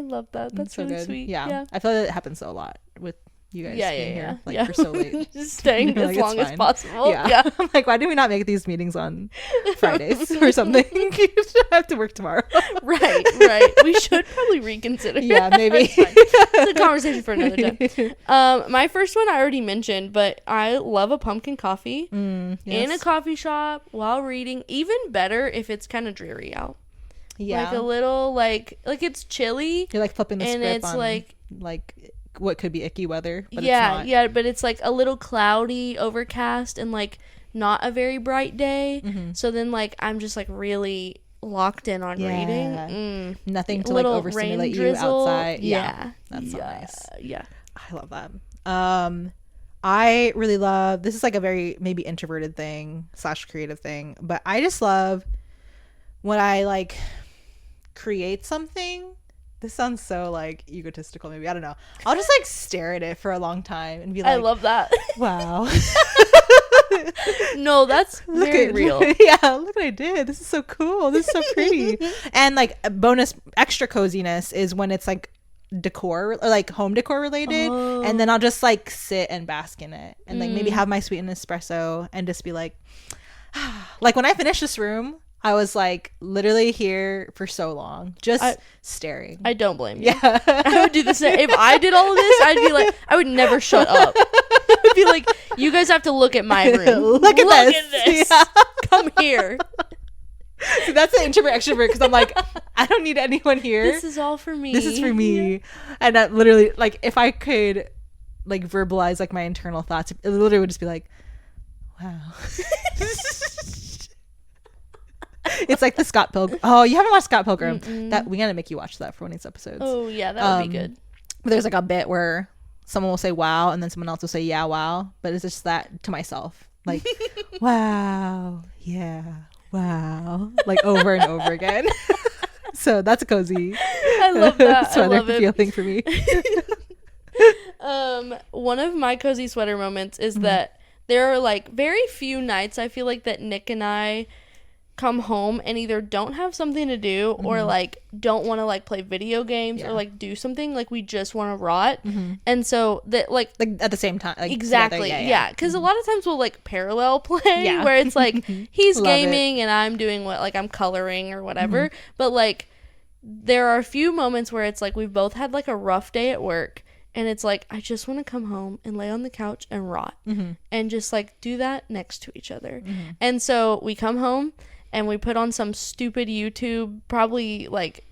That's so really good. Sweet. I feel like it happens so a lot with you guys being here like for so late. Just staying as like, long as possible. I'm like, why do we not make these meetings on Fridays or something? You have to work tomorrow. right. We should probably reconsider. Yeah, maybe. It's a conversation for another time. My first one I already mentioned, but I love a pumpkin coffee in a coffee shop while reading. Even better if it's kind of dreary out. Yeah, like a little like it's chilly. You're like flipping the script, and it's on, like what could be icky weather, but yeah, it's not. but it's like a little cloudy, overcast, and like not a very bright day. So then like I'm just like really locked in on reading. Nothing to like overstimulate you outside. That's so nice. Yeah, I love that. I really love, this is like a very maybe introverted thing / creative thing, but I just love when I like create something. This sounds so like egotistical, maybe, I don't know. I'll just like stare at it for a long time and be like, I love that. Wow. No, that's very real. Yeah, look what I did. This is so cool. This is so pretty. And like a bonus extra coziness is when it's like decor or like home decor related, and then I'll just like sit and bask in it and like maybe have my sweetened espresso and just be like like when I finished this room, I was like literally here for so long, just staring. I don't blame you. Yeah. I would do the same. If I did all of this, I'd be like, I would never shut up. I would be like, you guys have to look at my room. Look at this. Yeah. Come here. So that's the introvert extrovert, because I'm like, I don't need anyone here. This is all for me. This is for me. Yeah. And that literally, like, if I could like verbalize like my internal thoughts, it literally would just be like, wow. It's like the Scott Pilgrim. Oh, you haven't watched Scott Pilgrim? That we gotta make you watch that for one of these episodes. Oh yeah, that would be good. But there's like a bit where someone will say wow, and then someone else will say yeah, wow. But it's just that to myself, like, wow, yeah, wow, like over and over again. So that's a cozy. I love that. Sweater I love it. feeling for me. One of my cozy sweater moments is that there are like very few nights I feel like that Nick and I come home and either don't have something to do or like don't want to like play video games or like do something, like we just want to rot. And so that like at the same time, like, exactly, yeah, because a lot of times we'll like parallel play where it's like he's gaming and I'm doing what, like I'm coloring or whatever. But like there are a few moments where it's like we've both had like a rough day at work and it's like I just want to come home and lay on the couch and rot and just like do that next to each other. And so we come home and we put on some stupid YouTube, probably like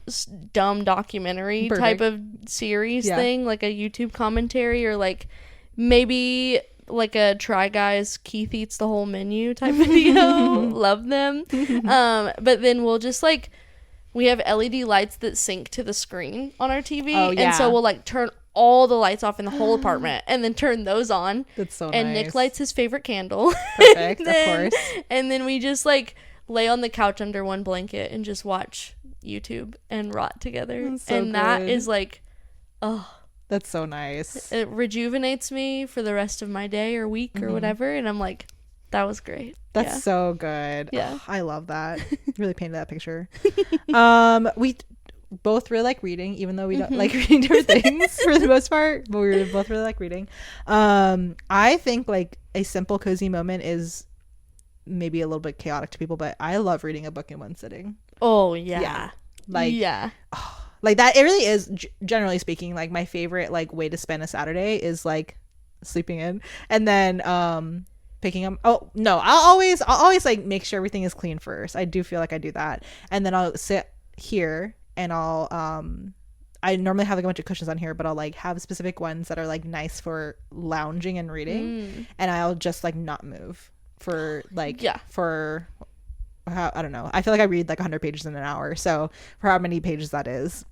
dumb documentary type of series thing, like a YouTube commentary, or like maybe like a Try Guys Keith Eats the Whole Menu type video. Love them. But then we'll just like, we have LED lights that sync to the screen on our TV. And so we'll like turn all the lights off in the whole apartment and then turn those on. That's so and nice. Nick lights his favorite candle. Perfect, of course. And then we just like lay on the couch under one blanket and just watch YouTube and rot together. So and that is like, that's so nice. It rejuvenates me for the rest of my day or week or whatever. And I'm like, that was great. That's so good. Yeah. I love that. Really painted that picture. We both really like reading, even though we don't like reading different things for the most part, but we both really like reading. I think like a simple cozy moment is maybe a little bit chaotic to people, but I love reading a book in one sitting. Oh yeah. Like like that. It really is, generally speaking, like my favorite like way to spend a Saturday is like sleeping in and then picking up. Oh no, I'll always like make sure everything is clean first. I do feel like I do that, and then I'll sit here and I'll I normally have like a bunch of cushions on here, but I'll like have specific ones that are like nice for lounging and reading, and I'll just like not move for like for how, I don't know, I feel like I read like 100 pages in an hour, so for how many pages that is,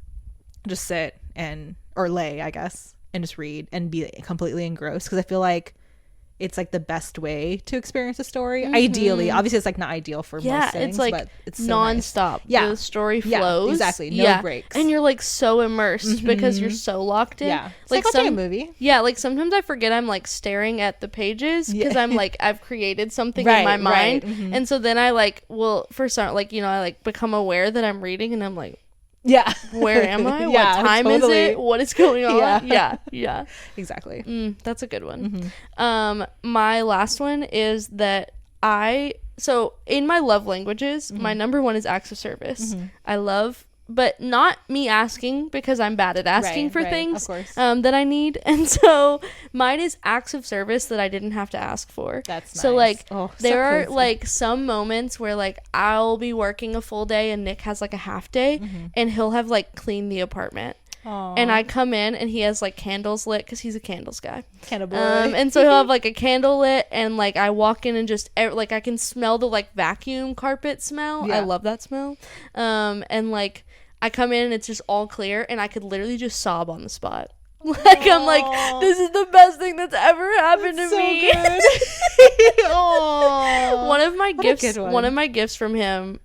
just sit and or lay, I guess, and just read and be completely engrossed, because I feel like it's like the best way to experience a story. Ideally, obviously it's like not ideal for most things, it's like but it's so nonstop. Nice. The story flows. Exactly. No breaks. And you're like so immersed because you're so locked in. It's like watching a movie. Yeah, like sometimes I forget I'm like staring at the pages because I'm like I've created something in my mind. And so then I like for some, like, you know, I like become aware that I'm reading and I'm like, where am I? What time is it? What is going on? Yeah. Exactly. That's a good one. My last one is that so in my love languages, my number one is acts of service. I love, but not me asking, because I'm bad at asking for things, of course. That I need. And so mine is acts of service that I didn't have to ask for. That's nice. So like there are cozy. like some moments where like I'll be working a full day and Nick has like a half day, and he'll have like cleaned the apartment. and I come in and he has like candles lit because he's a candles guy. Candle boy. And so he'll have like a candle lit, and like I walk in and just like I can smell the like vacuum carpet smell. I love that smell. And like I come in and it's just all clear, and I could literally just sob on the spot. Like, I'm like, this is the best thing that's ever happened to me. One of my gifts from him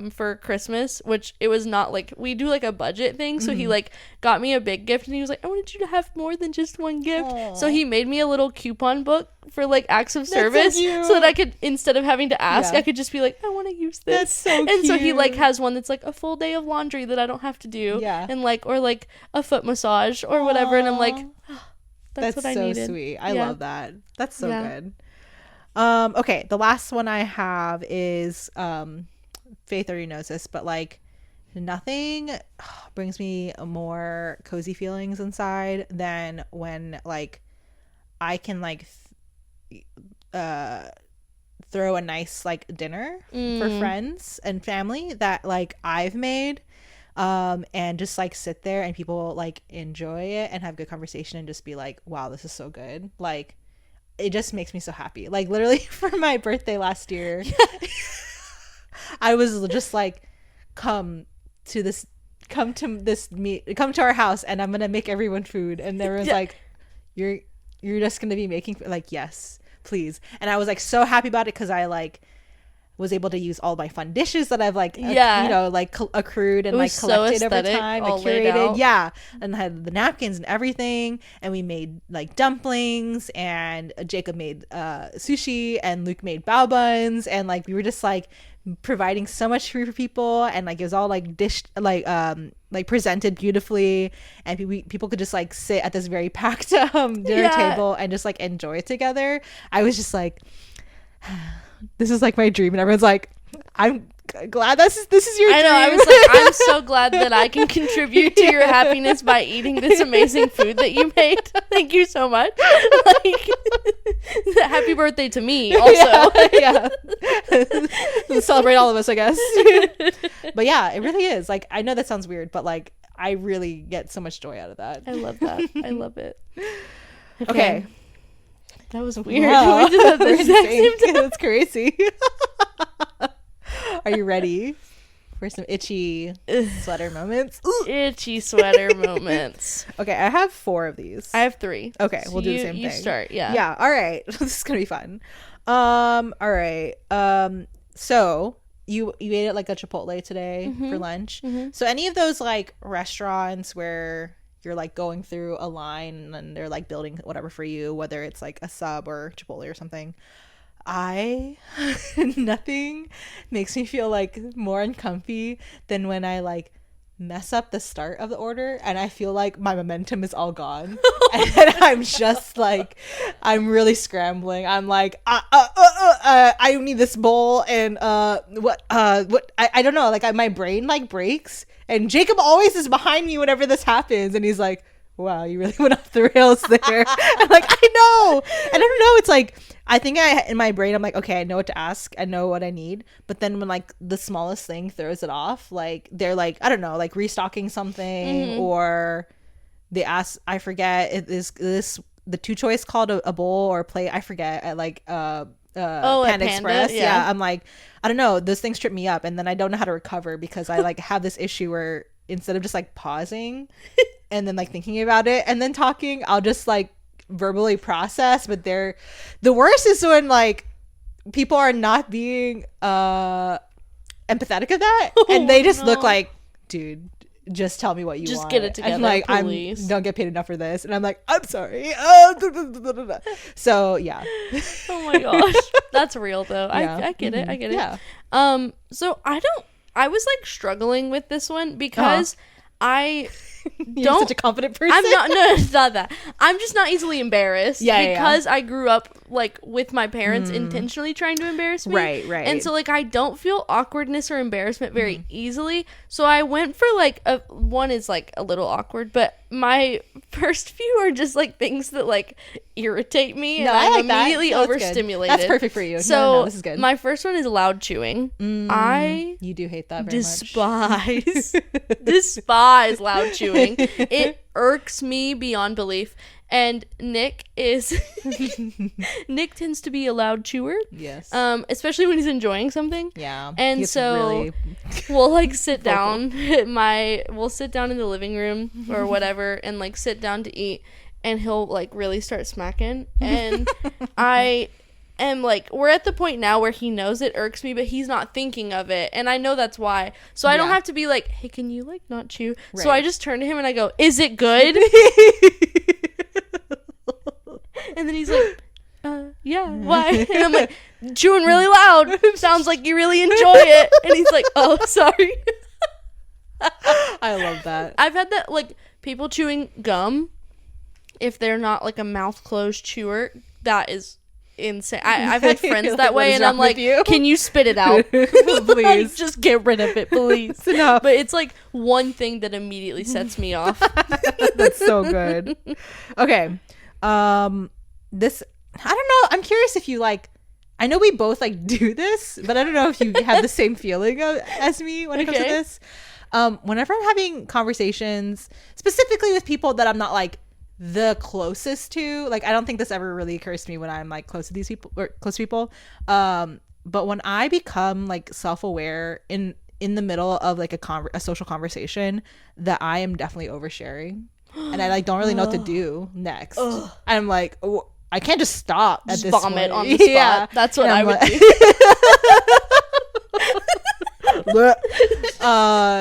for Christmas, which it was not like, we do like a budget thing, so he like got me a big gift, and he was like, I wanted you to have more than just one gift. So he made me a little coupon book for like acts of service, so that I could, instead of having to ask, I could just be like, I want to use this. That's so cute. And so he like has one that's like a full day of laundry that I don't have to do, and like, or like a foot massage or whatever, and I'm like, oh, that's what I needed. So sweet. I love that. That's so good. Okay, the last one I have is Faith already knows this, but like nothing brings me more cozy feelings inside than when like I can like throw a nice like dinner for friends and family that like I've made, and just like sit there and people like enjoy it and have good conversation and just be like, wow, this is so good. Like, it just makes me so happy. Like, literally for my birthday last year, I was just like, come to our house and I'm gonna make everyone food. And everyone's like, you're just gonna be making like, yes, please. And I was like so happy about it because I like was able to use all my fun dishes that I've like accrued and like collected over time and curated, and I had the napkins and everything, and we made like dumplings, and Jacob made sushi, and Luke made bao buns, and like we were just like providing so much food for people, and like it was all like dished like presented beautifully, and people could just like sit at this very packed dinner table and just like enjoy it together. I was just like, this is like my dream, and everyone's like, I'm glad this is your dream. I was like, I'm so glad that I can contribute to your happiness by eating this amazing food that you made. Thank you so much. Like, happy birthday to me also. Celebrate all of us, I guess. But yeah, it really is. Like, I know that sounds weird, but like I really get so much joy out of that. I love that. I love it. Okay. That was weird. Wow. We just had the exact same time. That's crazy. Are you ready for some itchy sweater moments? Itchy sweater moments. Okay, I have 4 of these. I have 3. Okay, so we'll do the same thing. You start, yeah. Yeah, all right. This is going to be fun. All right. So you ate at like a Chipotle today for lunch. So any of those like restaurants where you're like going through a line and they're like building whatever for you, whether it's like a sub or Chipotle or something, nothing makes me feel like more uncomfy than when I like mess up the start of the order and I feel like my momentum is all gone and I'm just like, I'm really scrambling. I'm like, I need this bowl, and what I don't know, like my brain like breaks, and Jacob always is behind me whenever this happens, and he's like, wow, you really went off the rails there. I'm like, I know. And I don't know, it's like, I think in my brain I'm like, okay, I know what to ask, I know what I need, but then when like the smallest thing throws it off, like they're like, I don't know, like restocking something, or they ask, I forget, is this the 2 choice called a bowl or plate, I forget, at like Panda Express. Yeah, I'm like, I don't know, those things trip me up, and then I don't know how to recover because I like have this issue where instead of just like pausing and then like thinking about it and then talking, I'll just like verbally process. But the worst is when like people are not being empathetic of that, and they just look like, dude, just tell me what you want. Just get it together, and like, please. I don't get paid enough for this, and I'm like, I'm sorry. So yeah. Oh my gosh, that's real though. Yeah. I get it. I get it. Yeah. So I was like struggling with this one because You're such a confident person. I'm not. No, it's not that. I'm just not easily embarrassed. Because I grew up like with my parents intentionally trying to embarrass me. Right. And so like I don't feel awkwardness or embarrassment very easily. So I went for like one is like a little awkward, but my first few are just like things that like irritate me, and I'm immediately overstimulated. That's perfect for you. So this is good. My first one is loud chewing. You do hate that very much. Despise despise loud chewing. It irks me beyond belief. And Nick tends to be a loud chewer. Yes. Especially when he's enjoying something. Yeah. And so really we'll like sit down we'll sit down in the living room or whatever and like sit down to eat, and he'll like really start smacking, and I am like, we're at the point now where he knows it irks me, but he's not thinking of it, and I know that's why. So I don't have to be like, hey, can you like not chew? Right. So I just turn to him and I go, is it good? And then he's like, yeah, why? And I'm like, chewing really loud. Sounds like you really enjoy it. And he's like, oh, sorry. I love that. I've had that, like, people chewing gum, if they're not like a mouth closed chewer, that is insane. I've had friends that way, and I'm like, can you spit it out? Please. Like, just get rid of it, please. It's enough. But it's like one thing that immediately sets me off. That's so good. Okay. This, I don't know, I'm curious if you like, I know we both like do this, but I don't know if you have the same feeling as me when it comes to this. Whenever I'm having conversations specifically with people that I'm not like the closest to, like, I don't think this ever really occurs to me when I'm like close to these people or close to people, but when I become like self-aware in the middle of like a social conversation, that I am definitely oversharing, and I like don't really know what to do next. I'm like, oh, I can't just stop at this vomit point. on the spot. Yeah. That's what I would do.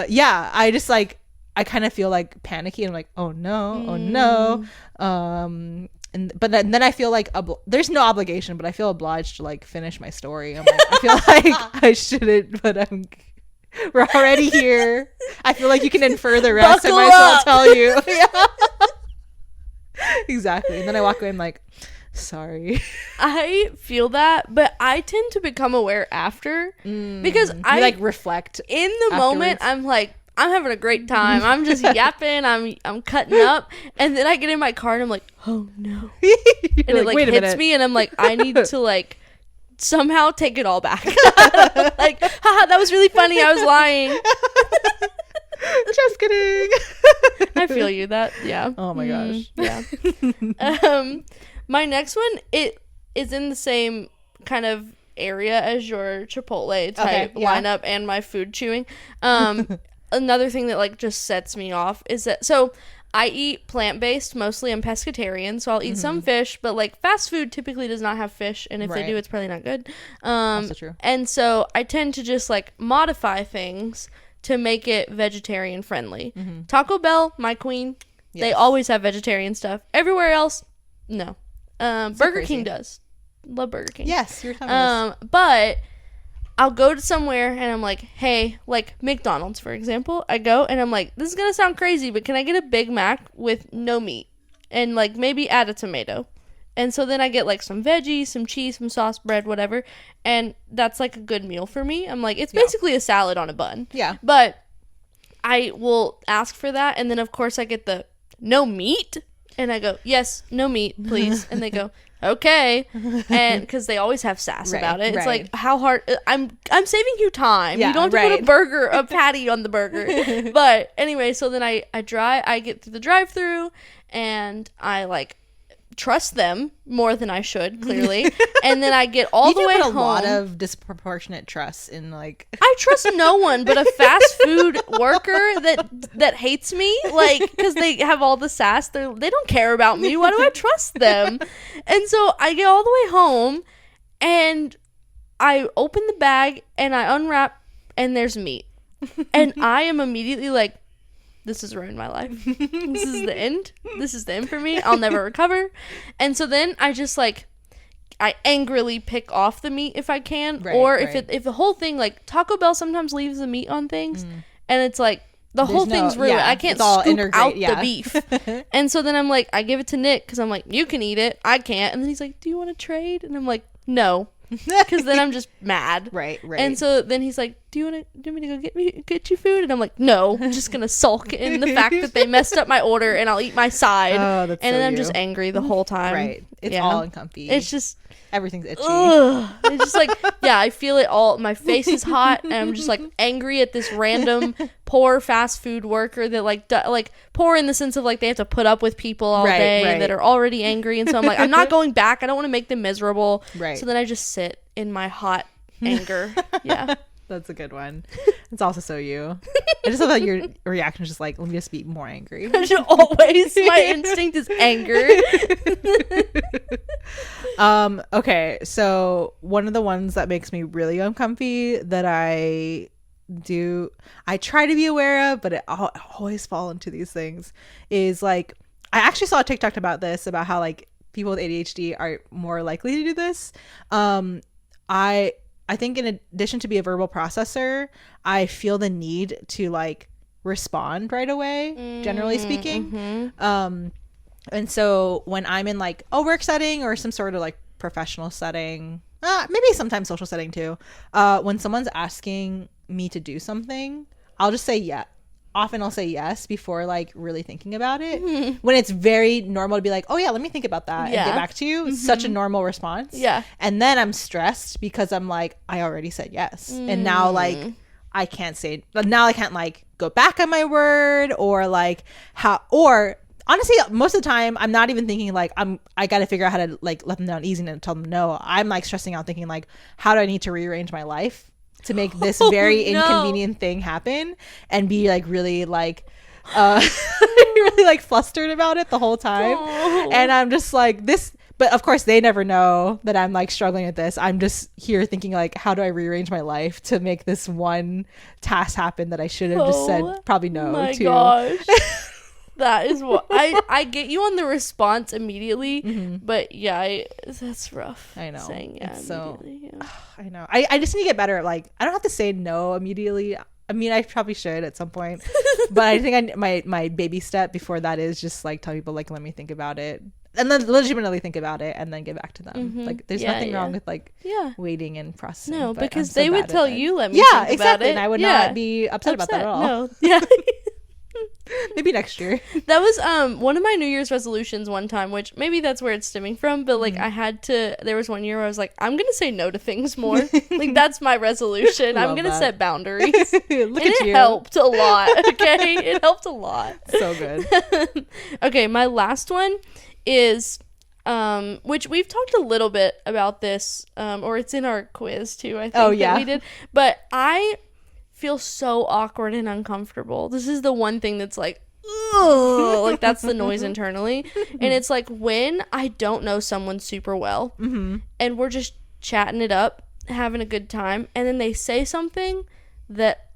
Yeah, I just like, I kind of feel like panicky, and I'm like, oh no. But then I feel like there's no obligation, but I feel obliged to like finish my story. I'm like, I feel like I shouldn't, but we're already here. I feel like you can infer the rest. Buckle I might as well up. tell you. Yeah. Exactly. And then I walk away and I'm like, sorry. I feel that, but I tend to become aware after, because I like reflect in the moment. I'm like, I'm having a great time. I'm just yapping. I'm cutting up, and then I get in my car and I'm like, oh no, and it like hits me, and I'm like, I need to like somehow take it all back. Like, haha, that was really funny. I was lying. Just kidding. I feel you. That, yeah. Oh my gosh. Yeah. My next one, it is in the same kind of area as your Chipotle type lineup and my food chewing. Another thing that like just sets me off is that, so I eat plant-based, mostly I'm pescatarian, so I'll eat some fish, but like fast food typically does not have fish, and if they do, it's probably not good. Also true. And so I tend to just like modify things to make it vegetarian friendly. Taco Bell, my queen. Yes. They always have vegetarian stuff. Everywhere else, no. Burger King does. Love Burger King. Yes, you're telling us. But I'll go to somewhere and I'm like, hey, like McDonald's, for example. I go and I'm like, this is going to sound crazy, but can I get a Big Mac with no meat? And like maybe add a tomato. And so then I get like some veggies, some cheese, some sauce, bread, whatever. And that's like a good meal for me. I'm like, it's basically a salad on a bun. Yeah. But I will ask for that. And then of course I get the no meat. And I go, yes, no meat, please. And they go, okay. And because they always have sass about it. It's like, how hard, I'm saving you time. You don't have to put a patty on the burger. But anyway, so then I get through the drive-thru, and I like trust them more than I should, clearly. And then I get all the way home. A lot of disproportionate trust in like I trust no one but a fast food worker that hates me, like, because they have all the sass. They don't care about me. Why do I trust them? And so I get all the way home, and I open the bag and I unwrap, and there's meat. And I am immediately like, this has ruined my life. This is the end. This is the end for me. I'll never recover. And so then I just like, I angrily pick off the meat if I can. Or if the whole thing, like Taco Bell sometimes leaves the meat on things, and it's like, the whole thing's ruined. I can't scoop out the beef. And so then I'm like, I give it to Nick because I'm like, you can eat it. I can't. And then he's like, do you want to trade? And I'm like, no. Because then I'm just mad. Right. And so then he's like, do you want me to go get you food? And I'm like, no, I'm just gonna sulk in the fact that they messed up my order, and I'll eat my side. Oh, that's and so then I'm you. just angry the whole time. Right. It's all uncomfy. It's just everything's itchy. It's just like, yeah, I feel it all. My face is hot, and I'm just like angry at this random poor fast food worker that like poor in the sense of like they have to put up with people all day that are already angry, and so I'm like, I'm not going back. I don't want to make them miserable. Right. So then I just sit in my hot anger. Yeah. That's a good one. It's also so you. I just love that your reaction is just like, let me just be more angry. Always. My instinct is anger. Okay, so one of the ones that makes me really uncomfy that I try to be aware of, but I always fall into these things, is like, I actually saw a TikTok about this, about how like people with ADHD are more likely to do this. I think in addition to be a verbal processor, I feel the need to like respond right away, generally speaking. And so when I'm in like a work setting or some sort of like professional setting, maybe sometimes social setting too, when someone's asking me to do something, I'll just say yeah. Often I'll say yes before like really thinking about it. When it's very normal to be like, oh yeah, let me think about that and get back to you. Such a normal response. Yeah. And then I'm stressed because I'm like, I already said yes. And now like I can't like go back on my word, or like or honestly, most of the time I'm not even thinking like I got to figure out how to like let them down easy and tell them no. I'm like stressing out thinking like, how do I need to rearrange my life to make this very inconvenient thing happen, and be like really like really like flustered about it the whole time. And I'm just like this, but of course they never know that I'm like struggling with this. I'm just here thinking like, how do I rearrange my life to make this one task happen that I should have just said probably no to. Gosh. That is what I get you on the response immediately, but yeah, that's rough. I know. Saying yeah, so yeah. I know. I just need to get better at like, I don't have to say no immediately. I mean, I probably should at some point, but I think my baby step before that is just like tell people like, let me think about it, and then legitimately think about it and then get back to them. Like there's nothing wrong with like waiting and processing. No, because they would tell you, let me think exactly, about it. And I would not be upset about that at all. No. Yeah. Maybe next year. That was one of my New Year's resolutions one time, which maybe that's where it's stemming from, but like there was one year where I was like, I'm gonna say no to things more. Like that's my resolution. I'm gonna set boundaries. Look at it you. Helped a lot. Okay. It helped a lot. So good. Okay, my last one is which we've talked a little bit about this, or it's in our quiz too, I think. That we did. But I feel so awkward and uncomfortable. This is the one thing that's like, ugh, like that's the noise internally. And it's like when I don't know someone super well, and we're just chatting it up, having a good time, and then they say something that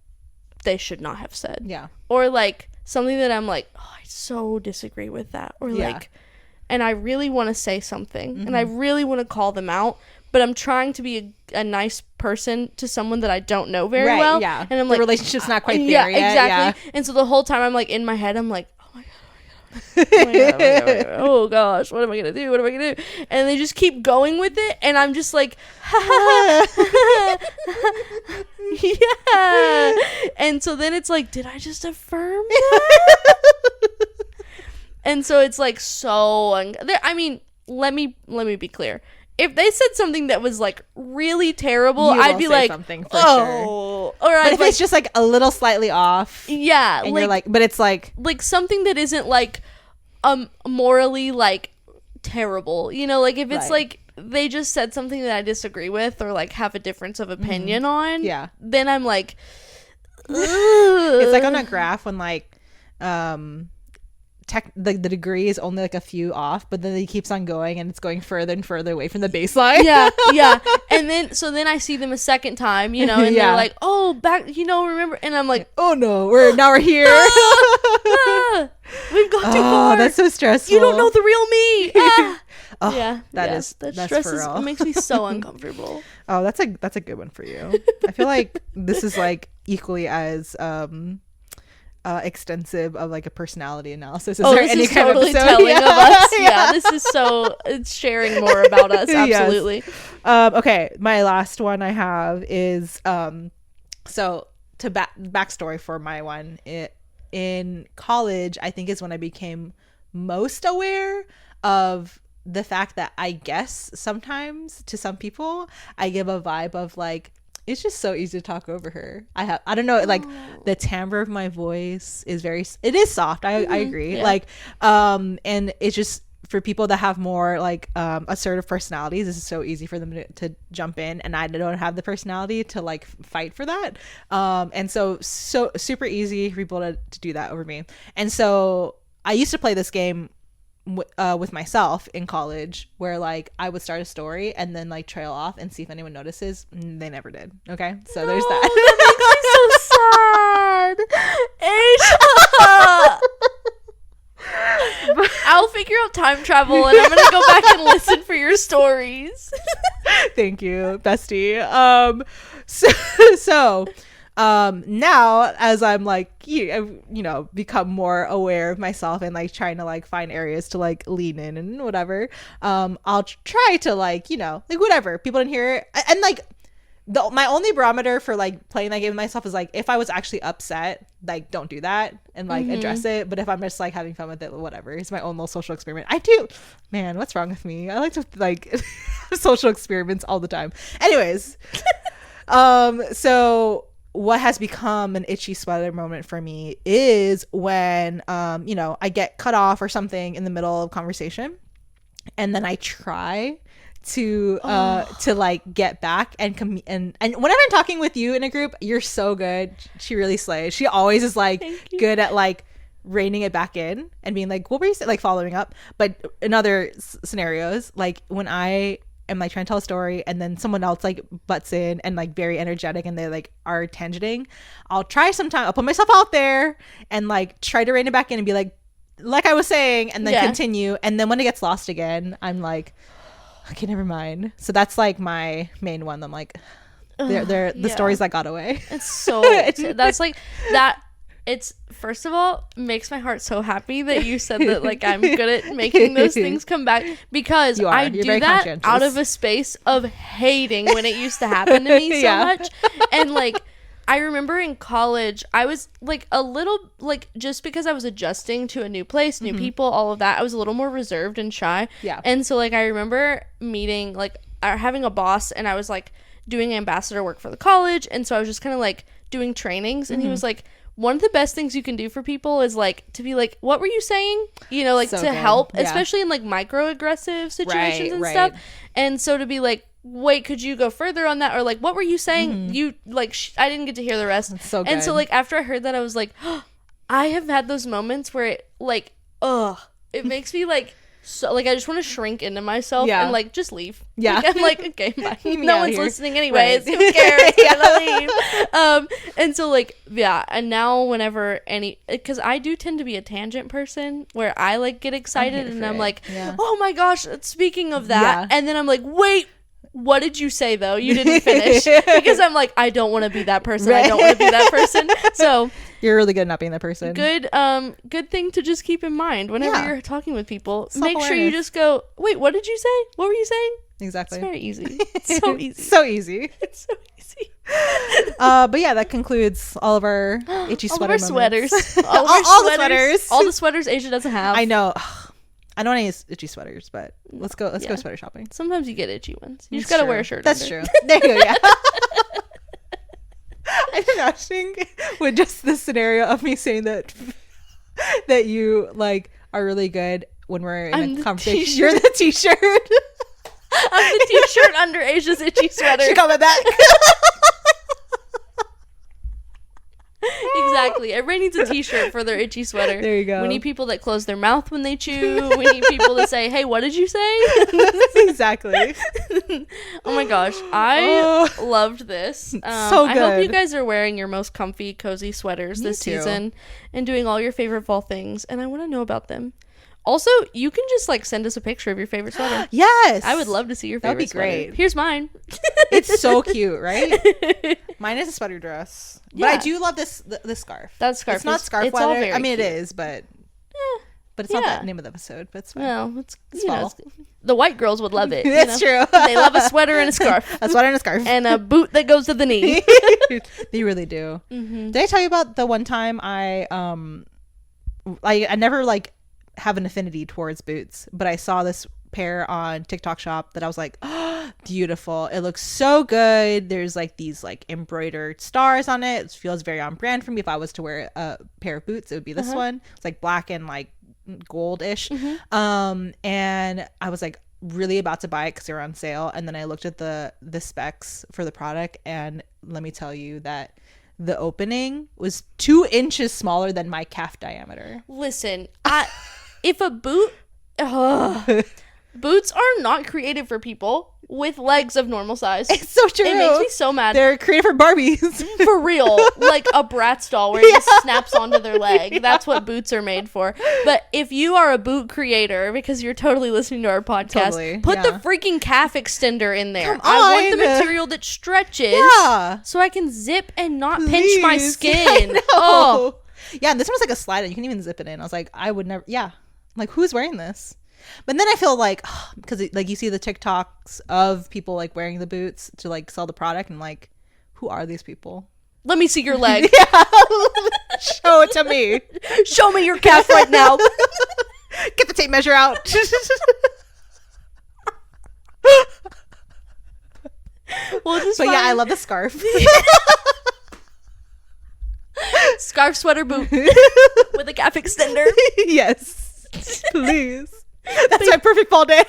they should not have said. Yeah. Or like something that I'm like, oh, I so disagree with that. Or like, and I really want to say something, and I really want to call them out, but I'm trying to be a nice person to someone that I don't know very well. Yeah. And I'm like, the relationship's not quite there yet. Exactly. Yeah. And so the whole time I'm like in my head, I'm like, oh my God. Oh gosh, what am I gonna do? What am I gonna do? And they just keep going with it, and I'm just like, yeah. And so then it's like, did I just affirm that? And so it's like so. I mean, let me be clear. If they said something that was like really terrible, I'd be like, something for sure. Or but if it's just like a little slightly off, yeah, and you're like, but it's like something that isn't like morally like terrible, you know, like if it's like they just said something that I disagree with or like have a difference of opinion on, then I'm like, ugh. It's like on a graph when like the degree is only like a few off, but then it keeps on going and it's going further and further away from the baseline. Yeah. And then I see them a second time, you know, and they're like, oh, back, you know, remember? And I'm like, oh no, we're here. We've gone too far. That's so stressful. You don't know the real me. That's for real. It makes me so uncomfortable. Oh, that's a good one for you. I feel like this is like equally as extensive of like a personality analysis. Is there this any is kind totally of episode? Telling of us. Yeah, this is so, it's sharing more about us. Absolutely. Yes. Okay, my last one I have is So to backstory for my one, in college, I think is when I became most aware of the fact that I guess sometimes to some people I give a vibe of like, it's just so easy to talk over her. I don't know, like the timbre of my voice is it is soft. I agree. Yeah. Like and it's just for people that have more like assertive personalities, this is so easy for them to jump in, and I don't have the personality to like fight for that. And so super easy for people to do that over me. And so I used to play this game with myself in college, where like I would start a story and then like trail off and see if anyone notices. They never did. Okay, so there's that. That makes me so sad. I'll figure out time travel and I'm gonna go back and listen for your stories. Thank you, bestie. So now as I'm like, you know, become more aware of myself and like trying to like find areas to like lean in and whatever, I'll try to like, you know, like whatever people didn't hear it. And like my only barometer for like playing that game with myself is like, if I was actually upset, like don't do that and like address it. But if I'm just like having fun with it, whatever, it's my own little social experiment. Man, what's wrong with me? I like to like social experiments all the time. Anyways, so what has become an itchy sweater moment for me is when you know, I get cut off or something in the middle of conversation, and then I try to like get back and whenever I'm talking with you in a group, you're so good. She really slays. She always is like good at like reining it back in and being like, what were you saying? Like following up. But in other scenarios, like when I am like trying to tell a story and then someone else like butts in and like very energetic and they like are tangenting, I'll put myself out there and like try to rein it back in and be like I was saying, and then continue. And then when it gets lost again, I'm like, okay, never mind. So that's like my main one. I'm like, they're the stories that got away. It's so that's like that. It's, first of all, makes my heart so happy that you said that like I'm good at making those things come back, because I do that out of a space of hating when it used to happen to me so much. And like I remember in college, I was like a little like, just because I was adjusting to a new place, new people, all of that, I was a little more reserved and shy. Yeah. And so like I remember meeting like having a boss, and I was like doing ambassador work for the college, and so I was just kind of like doing trainings, and he was like, one of the best things you can do for people is like to be like, what were you saying? You know, like so to good. Help, especially in like microaggressive situations and stuff. And so to be like, wait, could you go further on that? Or like, what were you saying? You like, I didn't get to hear the rest. That's so good. And so like after I heard that, I was like, oh, I have had those moments where it like, it makes me like, so like I just want to shrink into myself and like just leave. Like, I'm like, okay, bye. No one's listening anyways. Right. Who cares? Gonna leave. And so like and now whenever because I do tend to be a tangent person where I like get excited and I'm like, oh my gosh, speaking of that, and then I'm like, wait, what did you say though? You didn't finish. Because I'm like, I don't want to be that person. I don't want to be that person. So you're really good at not being that person. Good thing to just keep in mind whenever you're talking with people. Make sure you just go, wait, what did you say? What were you saying? Exactly. It's very easy. It's so easy. So easy. It's so easy. But yeah, that concludes all of our itchy sweater moments. Sweaters. All the sweaters. All the sweaters Asia doesn't have. I know. I don't want any itchy sweaters, but let's go sweater shopping. Sometimes you get itchy ones. You just gotta wear a shirt. That's true. There you go. Yeah. I'm imagining with just the scenario of me saying that you like are really good when we're in a conversation. T-shirt. You're the t-shirt. I'm the t-shirt under Asia's itchy sweater. She coming back. Exactly. Everybody needs a t-shirt for their itchy sweater. There you go. We need people that close their mouth when they chew. We need people that say, hey, what did you say? Exactly. Oh my gosh. I loved this. So good. I hope you guys are wearing your most comfy, cozy sweaters this season and doing all your favorite fall things. And I want to know about them. Also, you can just like send us a picture of your favorite sweater. Yes. I would love to see your favorite sweater. That'd be great. Here's mine. It's so cute, right? Mine is a sweater dress. But I do love this scarf. That scarf. It's not scarf weather. I mean, it is, but But it's not that name of the episode, but it's fine. No, it's the white girls would love it. That's true. They love a sweater and a scarf. A sweater and a scarf. And a boot that goes to the knee. They really do. Did I tell you about the one time I never like have an affinity towards boots, but I saw this pair on TikTok Shop that I was like, oh, beautiful. It looks so good. There's like these like embroidered stars on it. It feels very on brand for me. If I was to wear a pair of boots, it would be this one. It's like black and like goldish. And I was like really about to buy it because they were on sale. And then I looked at the specs for the product, and let me tell you that the opening was 2 inches smaller than my calf diameter. Listen, if a boot... Boots are not created for people with legs of normal size. It's so true. It makes me so mad. They're created for Barbies. For real. Like a Bratz doll where it just snaps onto their leg. Yeah. That's what boots are made for. But if you are a boot creator, because you're totally listening to our podcast, put the freaking calf extender in there. Come on. I want the material that stretches so I can zip and not pinch my skin. Oh. Yeah, and this one was like a slide. You can even zip it in. I was like, I would never. Yeah. I'm like, who's wearing this? But then I feel like, because like you see the TikToks of people like wearing the boots to like sell the product, and like, who are these people? Let me see your leg. Show it to me. Show me your calf right now. Get the tape measure out. I love the scarf. Scarf, sweater, boot with a calf extender. Yes, please. That's my perfect fall day.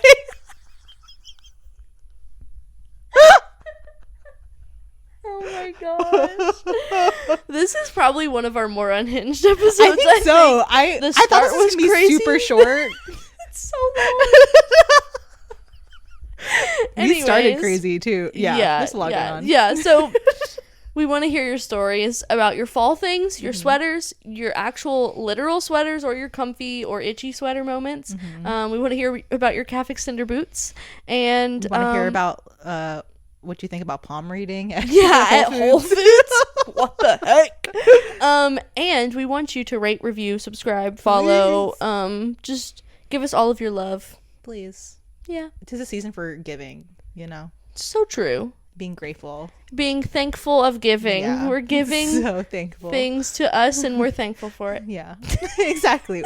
Oh my gosh. This is probably one of our more unhinged episodes. I think so. I thought this was going to be super short. It's so long. We started crazy too. Yeah, there's a lot going on. Yeah, so we want to hear your stories about your fall things, your sweaters, your actual literal sweaters, or your comfy or itchy sweater moments. We want to hear about your calf extender boots. And we want to hear about what you think about palm reading at Whole Foods. What the heck? And we want you to rate, review, subscribe, follow. Please. Just give us all of your love. Please. Yeah. It is a season for giving, you know. So true. Being grateful, being thankful of giving. We're giving so thankful things to us, and we're thankful for it. Yeah. Exactly.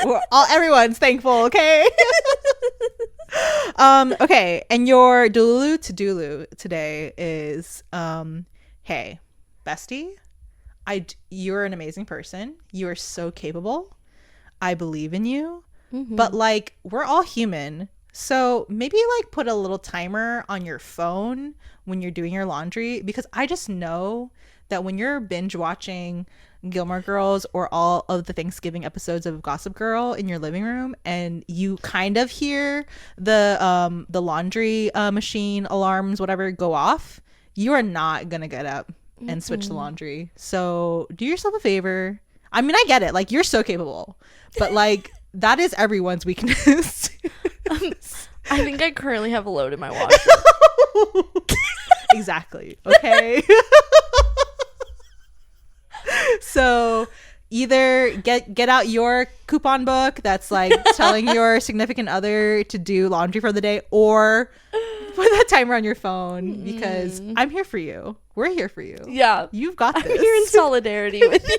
Everyone's thankful. Okay. Okay, and your Dulu to Dulu today is hey bestie, you're an amazing person. You are so capable. I believe in you. But like, we're all human. So maybe like put a little timer on your phone when you're doing your laundry, because I just know that when you're binge watching Gilmore Girls or all of the Thanksgiving episodes of Gossip Girl in your living room, and you kind of hear the laundry machine alarms, whatever, go off, you are not gonna get up and switch the laundry. So do yourself a favor. I mean, I get it. Like, you're so capable, but like, that is everyone's weakness. I think I currently have a load in my washer. Exactly. Okay. So either get out your coupon book that's like telling your significant other to do laundry for the day, or put that timer on your phone, because I'm here for you. We're here for you. Yeah. You've got this. I'm here in solidarity with you.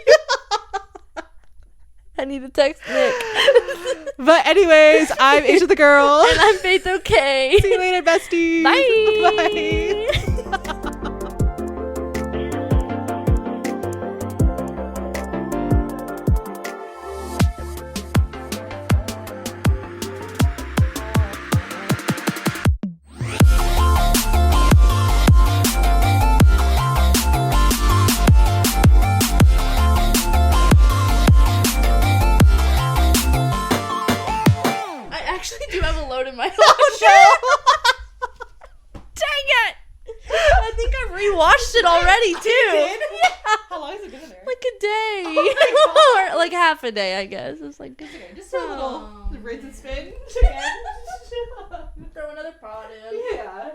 I need to text Nick. But anyways, I'm Asia the Girl. And I'm Faith Okay. See you later, besties. Bye. Bye. In my Dang it! I think I rewatched it already too. Yeah. How long has it been in there? Like a day. Or like half a day, I guess. It's like just a little rinse and spin. Throw another pot in. Yeah.